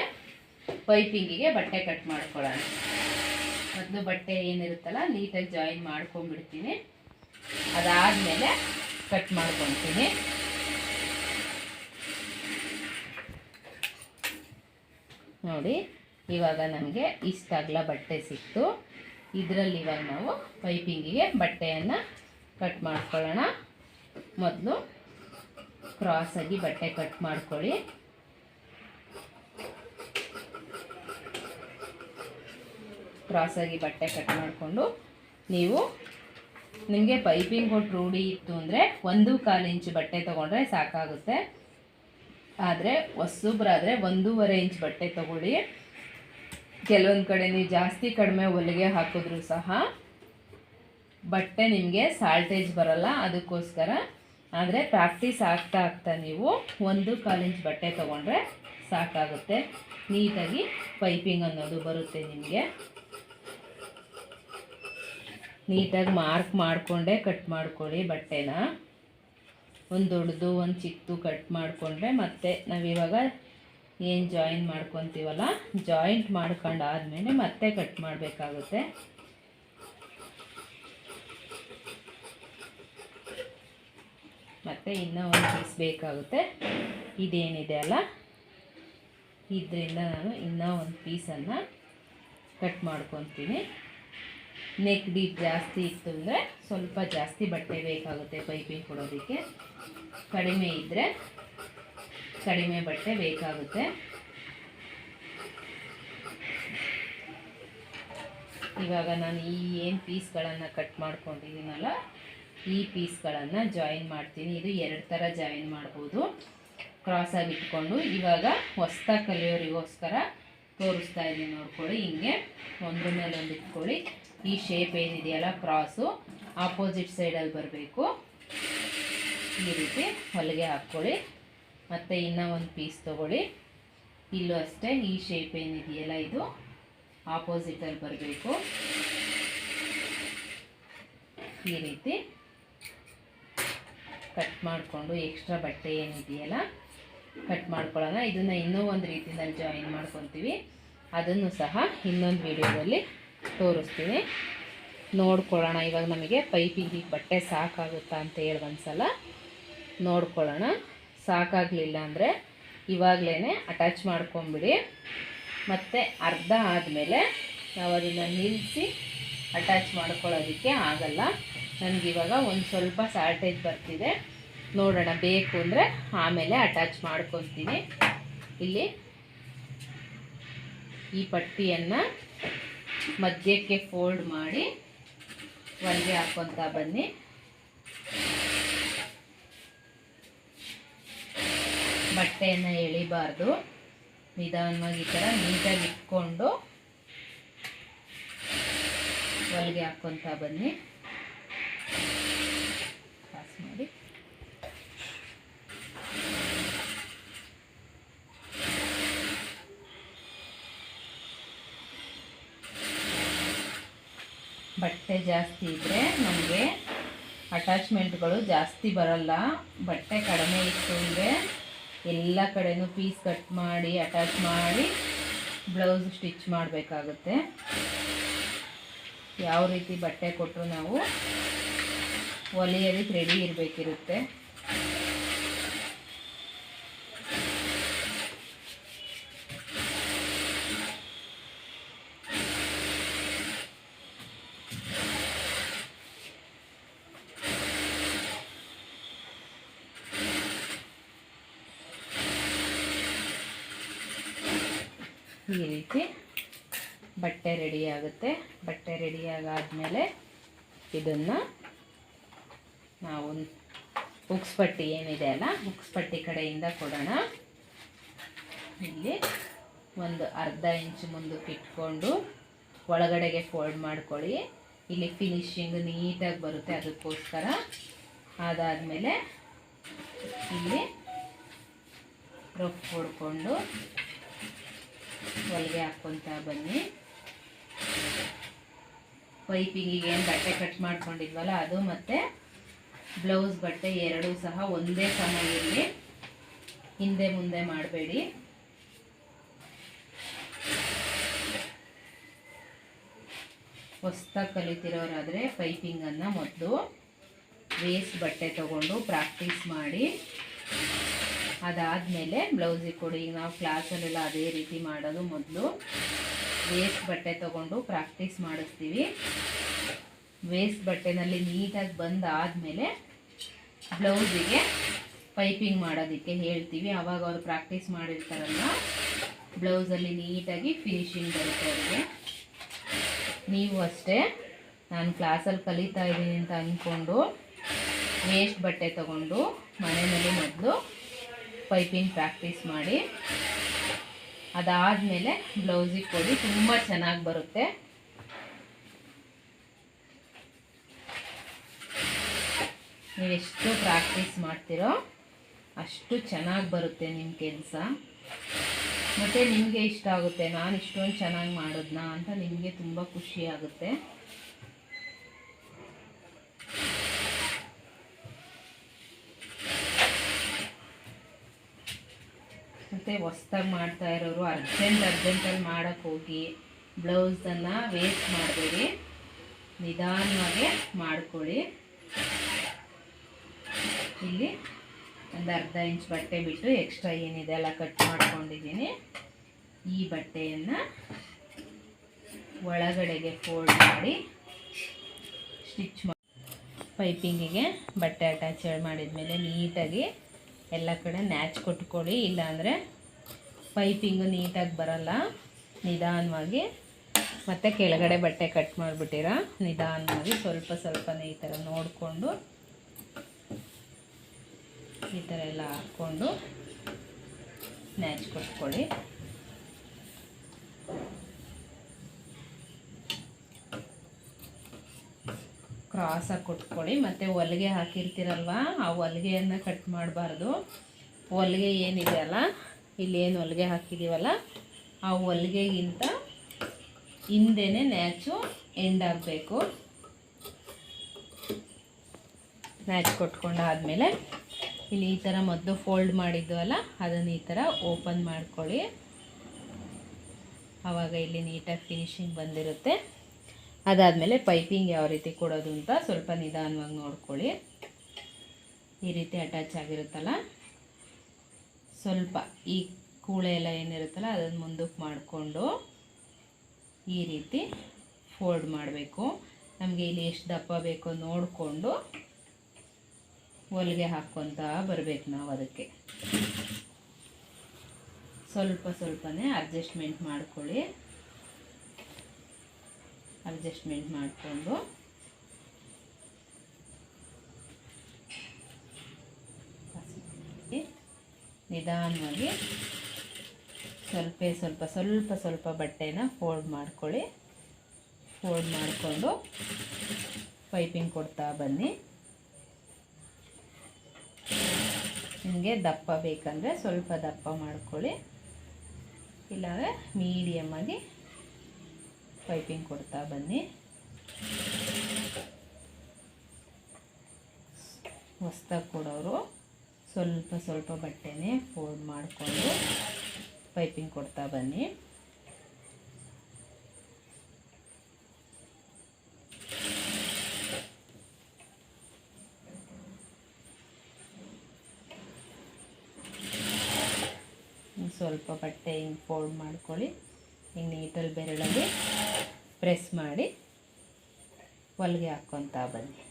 ಪೈಪಿಂಗಿಗೆ ಬಟ್ಟೆ ಕಟ್ ಮಾಡ್ಕೊಳ್ಳೋಣ. ಮೊದಲು ಬಟ್ಟೆ ಏನಿರುತ್ತಲ್ಲ ನೀಟಾಗಿ ಜಾಯಿನ್ ಮಾಡ್ಕೊಂಡ್ಬಿಡ್ತೀನಿ. ಅದಾದಮೇಲೆ ಕಟ್ ಮಾಡ್ಕೊತೀನಿ. ನೋಡಿ, ಇವಾಗ ನಮಗೆ ಇಷ್ಟು ಅಗಲ ಬಟ್ಟೆ ಸಿಕ್ತು. ಇದರಲ್ಲಿ ಇವಾಗ ನಾವು ಪೈಪಿಂಗಿಗೆ ಬಟ್ಟೆಯನ್ನು ಕಟ್ ಮಾಡ್ಕೊಳ್ಳೋಣ. ಮೊದಲು ಕ್ರಾಸಾಗಿ ಬಟ್ಟೆ ಕಟ್ ಮಾಡ್ಕೊಳ್ಳಿ. ಕ್ರಾಸಾಗಿ ಬಟ್ಟೆ ಕಟ್ ಮಾಡಿಕೊಂಡು ನೀವು ನಿಮಗೆ ಪೈಪಿಂಗ್ ಕೊಟ್ಟು ರೂಢಿ ಇತ್ತು ಅಂದರೆ 1.25 ಇಂಚ್ ಬಟ್ಟೆ ತೊಗೊಂಡ್ರೆ ಸಾಕಾಗುತ್ತೆ. ಆದರೆ ಹೊಸಬ್ರಾದರೆ 1.5 ಇಂಚ್ ಬಟ್ಟೆ ತೊಗೊಳ್ಳಿ. ಕೆಲವೊಂದು ಕಡೆ ನೀವು ಜಾಸ್ತಿ ಕಡಿಮೆ ಹೊಲಿಗೆ ಹಾಕಿದ್ರೂ ಸಹ ಬಟ್ಟೆ ನಿಮಗೆ ಸಾಲ್ಟೇಜ್ ಬರಲ್ಲ. ಅದಕ್ಕೋಸ್ಕರ ಆದರೆ ಪ್ರಾಕ್ಟೀಸ್ ಆಗ್ತಾ ನೀವು 1.25 ಇಂಚ್ ಬಟ್ಟೆ ತೊಗೊಂಡ್ರೆ ಸಾಕಾಗುತ್ತೆ. ನೀಟಾಗಿ ಪೈಪಿಂಗ್ ಅನ್ನೋದು ಬರುತ್ತೆ ನಿಮಗೆ. ನೀಟಾಗಿ ಮಾರ್ಕ್ ಮಾಡಿಕೊಂಡೇ ಕಟ್ ಮಾಡ್ಕೊಳ್ಳಿ ಬಟ್ಟೆನ. ಒಂದು ದೊಡ್ಡದು ಒಂದು ಚಿಕ್ಕದು ಕಟ್ ಮಾಡಿಕೊಂಡ್ರೆ ಮತ್ತೆ ನಾವಿವಾಗ ಏನು ಜಾಯಿನ್ ಮಾಡ್ಕೊತೀವಲ್ಲ ಜಾಯಿಂಟ್ ಮಾಡ್ಕೊಂಡಾದ್ಮೇಲೆ ಮತ್ತೆ ಕಟ್ ಮಾಡಬೇಕಾಗುತ್ತೆ. ಮತ್ತು ಇನ್ನೂ ಒಂದು ಪೀಸ್ ಬೇಕಾಗುತ್ತೆ. ಇದೇನಿದೆ ಅಲ್ಲ ಇದರಿಂದ ನಾನು ಇನ್ನೂ ಒಂದು ಪೀಸನ್ನು ಕಟ್ ಮಾಡ್ಕೊತೀನಿ. ನೆಕ್ ಡೀಪ್ ಜಾಸ್ತಿ ಇತ್ತು ಅಂದರೆ ಸ್ವಲ್ಪ ಜಾಸ್ತಿ ಬಟ್ಟೆ ಬೇಕಾಗುತ್ತೆ ಪೈಪಿಂಗ್ ಕೊಡೋದಕ್ಕೆ. ಕಡಿಮೆ ಇದ್ದರೆ ಕಡಿಮೆ ಬಟ್ಟೆ ಬೇಕಾಗುತ್ತೆ. ಇವಾಗ ನಾನು ಈ ಏನು ಪೀಸ್ಗಳನ್ನು ಕಟ್ ಮಾಡ್ಕೊಂಡಿದ್ದೀನಲ್ಲ ಈ ಪೀಸ್ಗಳನ್ನು ಜಾಯಿನ್ ಮಾಡ್ತೀನಿ. ಇದು 2 ಥರ ಜಾಯಿನ್ ಮಾಡ್ಬೋದು. ಕ್ರಾಸಾಗಿ ಇಟ್ಕೊಂಡು ಇವಾಗ ಹೊಸ್ದಾಗಿ ಕಲಿಯೋರಿಗೋಸ್ಕರ ತೋರಿಸ್ತಾ ಇದ್ದೀನಿ. ನೋಡ್ಕೊಳ್ಳಿ, ಹಿಂಗೆ ಒಂದ್ರ ಮೇಲೆ ಒಂದು ಇಟ್ಕೊಳ್ಳಿ. ಈ ಶೇಪ್ ಏನಿದೆಯಲ್ಲ ಕ್ರಾಸು ಆಪೋಸಿಟ್ ಸೈಡಲ್ಲಿ ಬರಬೇಕು. ಈ ರೀತಿ ಹೊಲಿಗೆ ಹಾಕ್ಕೊಳ್ಳಿ. ಮತ್ತು ಇನ್ನೂ ಒಂದು ಪೀಸ್ ತೊಗೊಳ್ಳಿ. ಇಲ್ಲೂ ಅಷ್ಟೇ ಈ ಶೇಪ್ ಏನಿದೆಯಲ್ಲ ಇದು ಆಪೋಸಿಟಲ್ಲಿ ಬರಬೇಕು. ಈ ರೀತಿ ಕಟ್ ಮಾಡಿಕೊಂಡು ಎಕ್ಸ್ಟ್ರಾ ಬಟ್ಟೆ ಏನಿದೆಯಲ್ಲ ಕಟ್ ಮಾಡ್ಕೊಳ್ಳೋಣ. ಇದನ್ನು ಇನ್ನೂ ಒಂದು ರೀತಿಯಲ್ಲಿ ಜಾಯಿನ್ ಮಾಡ್ಕೊತೀವಿ. ಅದನ್ನು ಸಹ ಇನ್ನೊಂದು ವಿಡಿಯೋದಲ್ಲಿ ತೋರಿಸ್ತೀನಿ. ನೋಡ್ಕೊಳ್ಳೋಣ. ಇವಾಗ ನಮಗೆ ಪೈಪಿಂಗಿಗೆ ಬಟ್ಟೆ ಸಾಕಾಗುತ್ತಾ ಅಂತ ಹೇಳಿ ಒಂದ್ಸಲ ನೋಡ್ಕೊಳ್ಳೋಣ. ಸಾಕಾಗಲಿಲ್ಲ ಅಂದರೆ ಇವಾಗಲೇ ಅಟ್ಯಾಚ್ ಮಾಡ್ಕೊಂಬಿಡಿ. ಮತ್ತು ಅರ್ಧ ಆದಮೇಲೆ ನಾವು ಅದನ್ನು ನಿಲ್ಲಿಸಿ ಅಟ್ಯಾಚ್ ಮಾಡ್ಕೊಳ್ಳೋದಕ್ಕೆ ಆಗಲ್ಲ. ನನಗಿವಾಗ ಒಂದು ಸ್ವಲ್ಪ ಸಾಲ್ಟೇಜ್ ಬರ್ತಿದೆ. ನೋಡೋಣ, ಬೇಕು ಅಂದರೆ ಆಮೇಲೆ ಅಟ್ಯಾಚ್ ಮಾಡ್ಕೊತೀನಿ. ಇಲ್ಲಿ ಈ ಪಟ್ಟಿಯನ್ನು ಮಧ್ಯಕ್ಕೆ ಫೋಲ್ಡ್ ಮಾಡಿ ಹೊಲಿಗೆ ಹಾಕ್ಕೊತಾ ಬನ್ನಿ. ಬಟ್ಟೆಯನ್ನು ಎಳಿಬಾರ್ದು, ನಿಧಾನವಾಗಿ ಈ ಥರ ನೀಟಾಗಿ ಇಟ್ಕೊಂಡು ಹೊಲಿಗೆ ಹಾಕ್ಕೊತಾ ಬನ್ನಿ. ಪಾಸ್ ಮಾಡಿ. ಬಟ್ಟೆ ಜಾಸ್ತಿ ಇದ್ದರೆ ನಮಗೆ ಅಟ್ಯಾಚ್ಮೆಂಟ್ಗಳು ಜಾಸ್ತಿ ಬರಲ್ಲ. ಬಟ್ಟೆ ಕಡಿಮೆ ಇತ್ತು ಅಂದರೆ ಎಲ್ಲ ಕಡೆನೂ ಪೀಸ್ ಕಟ್ ಮಾಡಿ ಅಟ್ಯಾಚ್ ಮಾಡಿ ಬ್ಲೌಸ್ ಸ್ಟಿಚ್ ಮಾಡಬೇಕಾಗುತ್ತೆ. ಯಾವ ರೀತಿ ಬಟ್ಟೆ ಕೊಟ್ಟರು ನಾವು ಹೊಲಿಯೋದಕ್ಕೆ ರೆಡಿ ಇರಬೇಕಿರುತ್ತೆ. ಈ ರೀತಿ ಬಟ್ಟೆ ರೆಡಿ ಆಗುತ್ತೆ. ಬಟ್ಟೆ ರೆಡಿಯಾಗಾದ್ಮೇಲೆ ಇದನ್ನು ನಾವು ಹುಕ್ಸ್ ಪಟ್ಟಿ ಏನಿದೆ ಅಲ್ಲ, ಹುಕ್ಸ್ ಪಟ್ಟಿ ಕಡೆಯಿಂದ ಕೊಡೋಣ. ಇಲ್ಲಿ ಒಂದು ಅರ್ಧ ಇಂಚ್ ಮುಂದಕ್ಕೆ ಇಟ್ಕೊಂಡು ಒಳಗಡೆಗೆ ಫೋಲ್ಡ್ ಮಾಡ್ಕೊಳ್ಳಿ. ಇಲ್ಲಿ ಫಿನಿಶಿಂಗ್ ನೀಟಾಗಿ ಬರುತ್ತೆ, ಅದಕ್ಕೋಸ್ಕರ. ಅದಾದಮೇಲೆ ಇಲ್ಲಿ ರಫ್ ಹೊಡ್ಕೊಂಡು ಹೊಲಿಗೆ ಹಾಕ್ಕೊತಾ ಬನ್ನಿ. ಪೈಪಿಂಗಿಗೆ ಏನು ಬಟ್ಟೆ ಕಟ್ ಮಾಡ್ಕೊಂಡಿದ್ವಲ್ಲ ಅದು ಮತ್ತು ಬ್ಲೌಸ್ ಬಟ್ಟೆ ಎರಡೂ ಸಹ ಒಂದೇ ಸಮ ಇರಲಿ, ಹಿಂದೆ ಮುಂದೆ ಮಾಡಬೇಡಿ. ಹೊಸ್ದಾಗಿ ಕಲಿತಿರೋರಾದರೆ ಪೈಪಿಂಗನ್ನು ಮೊದಲು ವೇಸ್ಟ್ ಬಟ್ಟೆ ತೊಗೊಂಡು ಪ್ರಾಕ್ಟೀಸ್ ಮಾಡಿ, ಅದಾದಮೇಲೆ ಬ್ಲೌಸಿಗೆ ಕೊಡಿ. ಈಗ ನಾವು ಕ್ಲಾಸಲ್ಲೆಲ್ಲ ಅದೇ ರೀತಿ ಮಾಡೋದು. ಮೊದಲು ವೇಸ್ಟ್ ಬಟ್ಟೆ ತೊಗೊಂಡು ಪ್ರಾಕ್ಟೀಸ್ ಮಾಡಿಸ್ತೀವಿ. ವೇಸ್ಟ್ ಬಟ್ಟೆನಲ್ಲಿ ನೀಟಾಗಿ ಬಂದಾದಮೇಲೆ ಬ್ಲೌಸಿಗೆ ಪೈಪಿಂಗ್ ಮಾಡೋದಕ್ಕೆ ಹೇಳ್ತೀವಿ. ಆವಾಗ ಅವರು ಪ್ರಾಕ್ಟೀಸ್ ಮಾಡಿರ್ತಾರಲ್ಲ, ಬ್ಲೌಸಲ್ಲಿ ನೀಟಾಗಿ ಫಿನಿಶಿಂಗ್ ಬರುತ್ತೆ ಅವರಿಗೆ. ನೀವು ಅಷ್ಟೇ, ನಾನು ಕ್ಲಾಸಲ್ಲಿ ಕಲಿತಾ ಇದ್ದೀನಿ ಅಂತ ಅಂದ್ಕೊಂಡು ವೇಸ್ಟ್ ಬಟ್ಟೆ ತೊಗೊಂಡು ಮನೆಯಲ್ಲಿ ಮೊದಲು ಪೈಪಿಂಗ್ ಪ್ರಾಕ್ಟೀಸ್ ಮಾಡಿ, ಅದಾದಮೇಲೆ ಬ್ಲೌಸಿಗೆ ಕೊಡಿ. ತುಂಬ ಚೆನ್ನಾಗಿ ಬರುತ್ತೆ. ನೀವೆಷ್ಟು ಪ್ರಾಕ್ಟೀಸ್ ಮಾಡ್ತೀರೋ ಅಷ್ಟು ಚೆನ್ನಾಗಿ ಬರುತ್ತೆ ನಿಮ್ಮ ಕೆಲಸ. ಮತ್ತು ನಿಮಗೆ ಇಷ್ಟ ಆಗುತ್ತೆ, ನಾನು ಇಷ್ಟೊಂದು ಚೆನ್ನಾಗಿ ಮಾಡೋದ್ನಾ ಅಂತ ನಿಮಗೆ ತುಂಬ ಖುಷಿ ಆಗುತ್ತೆ. ಮತ್ತು ಹೊಸ್ದಾಗಿ ಮಾಡ್ತಾ ಇರೋರು ಅರ್ಜೆಂಟಲ್ಲಿ ಮಾಡೋಕ್ಕೆ ಹೋಗಿ ಬ್ಲೌಸನ್ನು ವೇಸ್ಟ್ ಮಾಡಬೇಡಿ, ನಿಧಾನವಾಗಿ ಮಾಡ್ಕೊಳ್ಳಿ. ಇಲ್ಲಿ ಒಂದು ಅರ್ಧ ಇಂಚ್ ಬಟ್ಟೆ ಬಿಟ್ಟು ಎಕ್ಸ್ಟ್ರಾ ಏನಿದೆ ಎಲ್ಲ ಕಟ್ ಮಾಡ್ಕೊಂಡಿದ್ದೀನಿ. ಈ ಬಟ್ಟೆಯನ್ನು ಒಳಗಡೆಗೆ ಫೋಲ್ಡ್ ಮಾಡಿ ಸ್ಟಿಚ್ ಮಾಡಿ, ಪೈಪಿಂಗಿಗೆ ಬಟ್ಟೆ ಅಟ್ಯಾಚ್ ಮಾಡಿದ್ಮೇಲೆ ನೀಟಾಗಿ ಎಲ್ಲ ಕಡೆ ನ್ಯಾಚ್ ಕೊಟ್ಕೊಳ್ಳಿ. ಇಲ್ಲಾಂದರೆ ಪೈಪಿಂಗು ನೀಟಾಗಿ ಬರಲ್ಲ. ನಿಧಾನವಾಗಿ ಮತ್ತು ಕೆಳಗಡೆ ಬಟ್ಟೆ ಕಟ್ ಮಾಡಿಬಿಟ್ಟಿರ ನಿಧಾನವಾಗಿ ಸ್ವಲ್ಪನೇ ಈ ಥರ ನೋಡಿಕೊಂಡು ಈ ಥರ ಎಲ್ಲ ಹಾಕ್ಕೊಂಡು ನ್ಯಾಚ್ ಕೊಟ್ಕೊಳ್ಳಿ. ಕ್ರಾಸಾಗಿ ಕೊಟ್ಕೊಳ್ಳಿ. ಮತ್ತು ಹೊಲಿಗೆ ಹಾಕಿರ್ತೀರಲ್ವ, ಆ ಹೊಲಿಗೆಯನ್ನು ಕಟ್ ಮಾಡಬಾರ್ದು. ಹೊಲಿಗೆ ಏನಿದೆ ಅಲ್ಲ, ಇಲ್ಲೇನು ಹೊಲಿಗೆ ಹಾಕಿದ್ದೀವಲ್ಲ, ಆ ಹೊಲಿಗೆಗಿಂತ ಹಿಂದೆನೇ ನ್ಯಾಚು ಎಂಡ್ ಆಗಬೇಕು. ಮ್ಯಾಚ್ ಕೊಟ್ಕೊಂಡಾದಮೇಲೆ ಇಲ್ಲಿ ಈ ಥರ ಮೊದಲು ಫೋಲ್ಡ್ ಮಾಡಿದ್ವಲ್ಲ ಅದನ್ನು ಈ ಥರ ಓಪನ್ ಮಾಡ್ಕೊಳ್ಳಿ. ಆವಾಗ ಇಲ್ಲಿ ನೀಟಾಗಿ ಫಿನಿಶಿಂಗ್ ಬಂದಿರುತ್ತೆ. ಅದಾದಮೇಲೆ ಪೈಪಿಂಗ್ ಯಾವ ರೀತಿ ಕೊಡೋದು ಅಂತ ಸ್ವಲ್ಪ ನಿಧಾನವಾಗಿ ನೋಡ್ಕೊಳ್ಳಿ. ಈ ರೀತಿ ಅಟ್ಯಾಚ್ ಆಗಿರುತ್ತಲ್ಲ, ಸ್ವಲ್ಪ ಈ ಕೂಳೆ ಎಲ್ಲ ಏನಿರುತ್ತಲ್ಲ ಅದನ್ನು ಮುಂದಕ್ಕೆ ಮಾಡಿಕೊಂಡು ಈ ರೀತಿ ಫೋಲ್ಡ್ ಮಾಡಬೇಕು. ನಮಗೆ ಇಲ್ಲಿ ಎಷ್ಟು ದಪ್ಪ ಬೇಕೋ ನೋಡಿಕೊಂಡು ಹೊಲಿಗೆ ಹಾಕ್ಕೊತಾ ಬರಬೇಕು ನಾವು. ಅದಕ್ಕೆ ಸ್ವಲ್ಪನೇ ಅಡ್ಜಸ್ಟ್ಮೆಂಟ್ ಮಾಡ್ಕೊಳ್ಳಿ. ಅಡ್ಜಸ್ಟ್ಮೆಂಟ್ ಮಾಡಿಕೊಂಡು ನಿಧಾನವಾಗಿ ಸ್ವಲ್ಪ ಬಟ್ಟೆನ ಫೋಲ್ಡ್ ಮಾಡ್ಕೊಳ್ಳಿ. ಫೋಲ್ಡ್ ಮಾಡಿಕೊಂಡು ಪೈಪಿಂಗ್ ಕೊಡ್ತಾ ಬನ್ನಿ. ನಿಮಗೆ ದಪ್ಪ ಬೇಕಂದರೆ ಸ್ವಲ್ಪ ದಪ್ಪ ಮಾಡ್ಕೊಳ್ಳಿ, ಇಲ್ಲಾಂದರೆ ಮೀಡಿಯಮ್ಮಾಗಿ ಪೈಪಿಂಗ್ ಕೊಡ್ತಾ ಬನ್ನಿ. ಹೊಸ್ದಾಗಿ ಕೊಡೋರು ಸ್ವಲ್ಪ ಬಟ್ಟೆನೇ ಫೋಲ್ಡ್ ಮಾಡಿಕೊಂಡು ಪೈಪಿಂಗ್ ಕೊಡ್ತಾ ಬನ್ನಿ. ಸ್ವಲ್ಪ ಬಟ್ಟೆ ಹಿಂಗೆ ಫೋಲ್ಡ್ ಮಾಡ್ಕೊಳ್ಳಿ. ಹಿಂಗೆ ನೀಟಲ್ಲಿ ಬೆರಳಲ್ಲಿ ಪ್ರೆಸ್ ಮಾಡಿ ಹೊಲಿಗೆ ಹಾಕ್ಕೊತಾ ಬನ್ನಿ.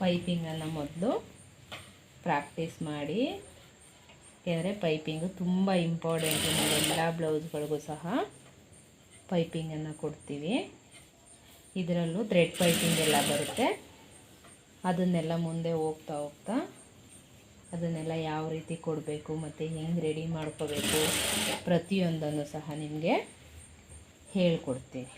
ಪೈಪಿಂಗನ್ನು ಮೊದಲು ಪ್ರಾಕ್ಟೀಸ್ ಮಾಡಿ, ಯಾಕೆಂದರೆ ಪೈಪಿಂಗು ತುಂಬ ಇಂಪಾರ್ಟೆಂಟು. ನಾವೆಲ್ಲ ಬ್ಲೌಸ್ಗಳಿಗೂ ಸಹ ಪೈಪಿಂಗನ್ನು ಕೊಡ್ತೀವಿ. ಇದರಲ್ಲೂ ಥ್ರೆಡ್ ಪೈಪಿಂಗ್ ಎಲ್ಲ ಬರುತ್ತೆ. ಅದನ್ನೆಲ್ಲ ಮುಂದೆ ಹೋಗ್ತಾ ಅದನ್ನೆಲ್ಲ ಯಾವ ರೀತಿ ಕೊಡಬೇಕು ಮತ್ತು ಹೆಂಗೆ ರೆಡಿ ಮಾಡ್ಕೋಬೇಕು ಪ್ರತಿಯೊಂದನ್ನು ಸಹ ನಿಮಗೆ ಹೇಳ್ಕೊಡ್ತೀವಿ.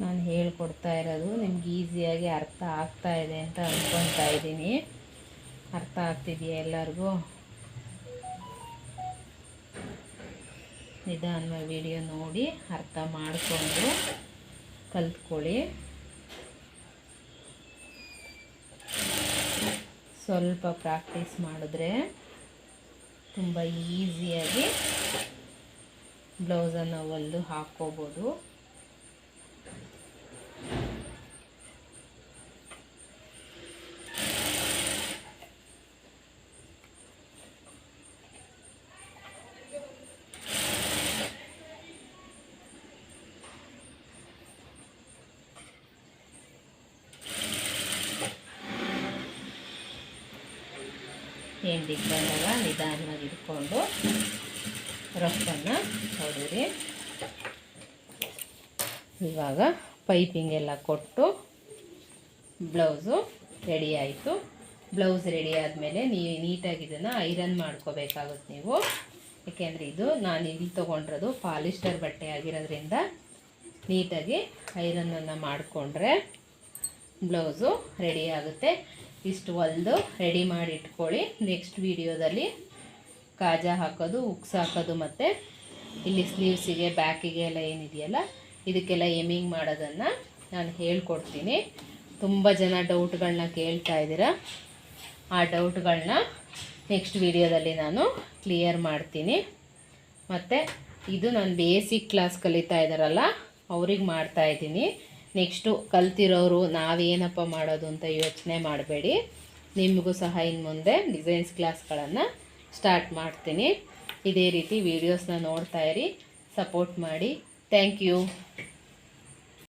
ನಾನು ಹೇಳ್ಕೊಡ್ತಾ ಇರೋದು ನಿಮ್ಗೆ ಈಸಿಯಾಗಿ ಅರ್ಥ ಆಗ್ತಾ ಇದೆ ಅಂತ ಅಂದ್ಕೊತಾ ಇದ್ದೀನಿ. ಅರ್ಥ ಆಗ್ತಿದೆಯಾ ಎಲ್ಲರಿಗೂ? ನಿಧಾನವಾಗಿ ವಿಡಿಯೋ ನೋಡಿ ಅರ್ಥ ಮಾಡಿಕೊಂಡು ಕಲ್ತ್ಕೊಳ್ಳಿ. ಸ್ವಲ್ಪ ಪ್ರಾಕ್ಟೀಸ್ ಮಾಡಿದ್ರೆ ತುಂಬ ಈಸಿಯಾಗಿ ಬ್ಲೌಸನ್ನು ಹೊಲಿದು ಹಾಕ್ಕೋಬೋದು. ಎಂಡಿಗೆ ಬಂದಾಗ ನಿಧಾನವಾಗಿ ಇಟ್ಕೊಂಡು ರಫನ್ನು ಹೊಡಿರಿ. ಇವಾಗ ಪೈಪಿಂಗ್ ಎಲ್ಲ ಕೊಟ್ಟು ಬ್ಲೌಸು ರೆಡಿ ಆಯಿತು. ಬ್ಲೌಸ್ ರೆಡಿ ಆದಮೇಲೆ ನೀವು ನೀಟಾಗಿ ಇದನ್ನು ಐರನ್ ಮಾಡ್ಕೋಬೇಕಾಗುತ್ತೆ ನೀವು. ಏಕೆಂದರೆ ಇದು ನಾನು ಇಲ್ಲಿ ತೊಗೊಂಡಿರೋದು ಪಾಲಿಸ್ಟರ್ ಬಟ್ಟೆ ಆಗಿರೋದ್ರಿಂದ ನೀಟಾಗಿ ಐರನ್ನನ್ನು ಮಾಡಿಕೊಂಡ್ರೆ ಬ್ಲೌಸು ರೆಡಿ ಆಗುತ್ತೆ. ಇಷ್ಟು ಹೊಲಿದು ರೆಡಿ ಮಾಡಿ ಇಟ್ಕೊಳ್ಳಿ. ನೆಕ್ಸ್ಟ್ ವಿಡಿಯೋದಲ್ಲಿ ಕಾಜಾ ಹಾಕೋದು, ಉಕ್ಸ್ ಹಾಕೋದು ಮತ್ತು ಇಲ್ಲಿ ಸ್ಲೀವ್ಸಿಗೆ ಬ್ಯಾಕಿಗೆ ಎಲ್ಲ ಏನಿದೆಯಲ್ಲ ಇದಕ್ಕೆಲ್ಲ ಎಮಿಂಗ್ ಮಾಡೋದನ್ನು ನಾನು ಹೇಳ್ಕೊಡ್ತೀನಿ. ತುಂಬ ಜನ ಡೌಟ್ಗಳನ್ನ ಕೇಳ್ತಾ ಇದ್ದೀರಾ. ಆ ಡೌಟ್ಗಳನ್ನ ನೆಕ್ಸ್ಟ್ ವಿಡಿಯೋದಲ್ಲಿ ನಾನು ಕ್ಲಿಯರ್ ಮಾಡ್ತೀನಿ. ಮತ್ತು ಇದು ನಾನು ಬೇಸಿಕ್ ಕ್ಲಾಸ್ ಕಲಿತಾ ಇದ್ದಾರಲ್ಲ ಅವ್ರಿಗೆ ಮಾಡ್ತಾಯಿದ್ದೀನಿ. ನೆಕ್ಸ್ಟು ಕಲ್ತಿರೋರು ನಾವೇನಪ್ಪ ಮಾಡೋದು ಅಂತ ಯೋಚನೆ ಮಾಡಬೇಡಿ. ನಿಮಗೂ ಸಹ ಇನ್ನು ಮುಂದೆ ಡಿಸೈನ್ಸ್ ಕ್ಲಾಸ್ಗಳನ್ನು ಸ್ಟಾರ್ಟ್ ಮಾಡ್ತೀನಿ. ಇದೇ ರೀತಿ ವೀಡಿಯೋಸ್ನ ನೋಡ್ತಾ ಇರಿ, ಸಪೋರ್ಟ್ ಮಾಡಿ. Thank you.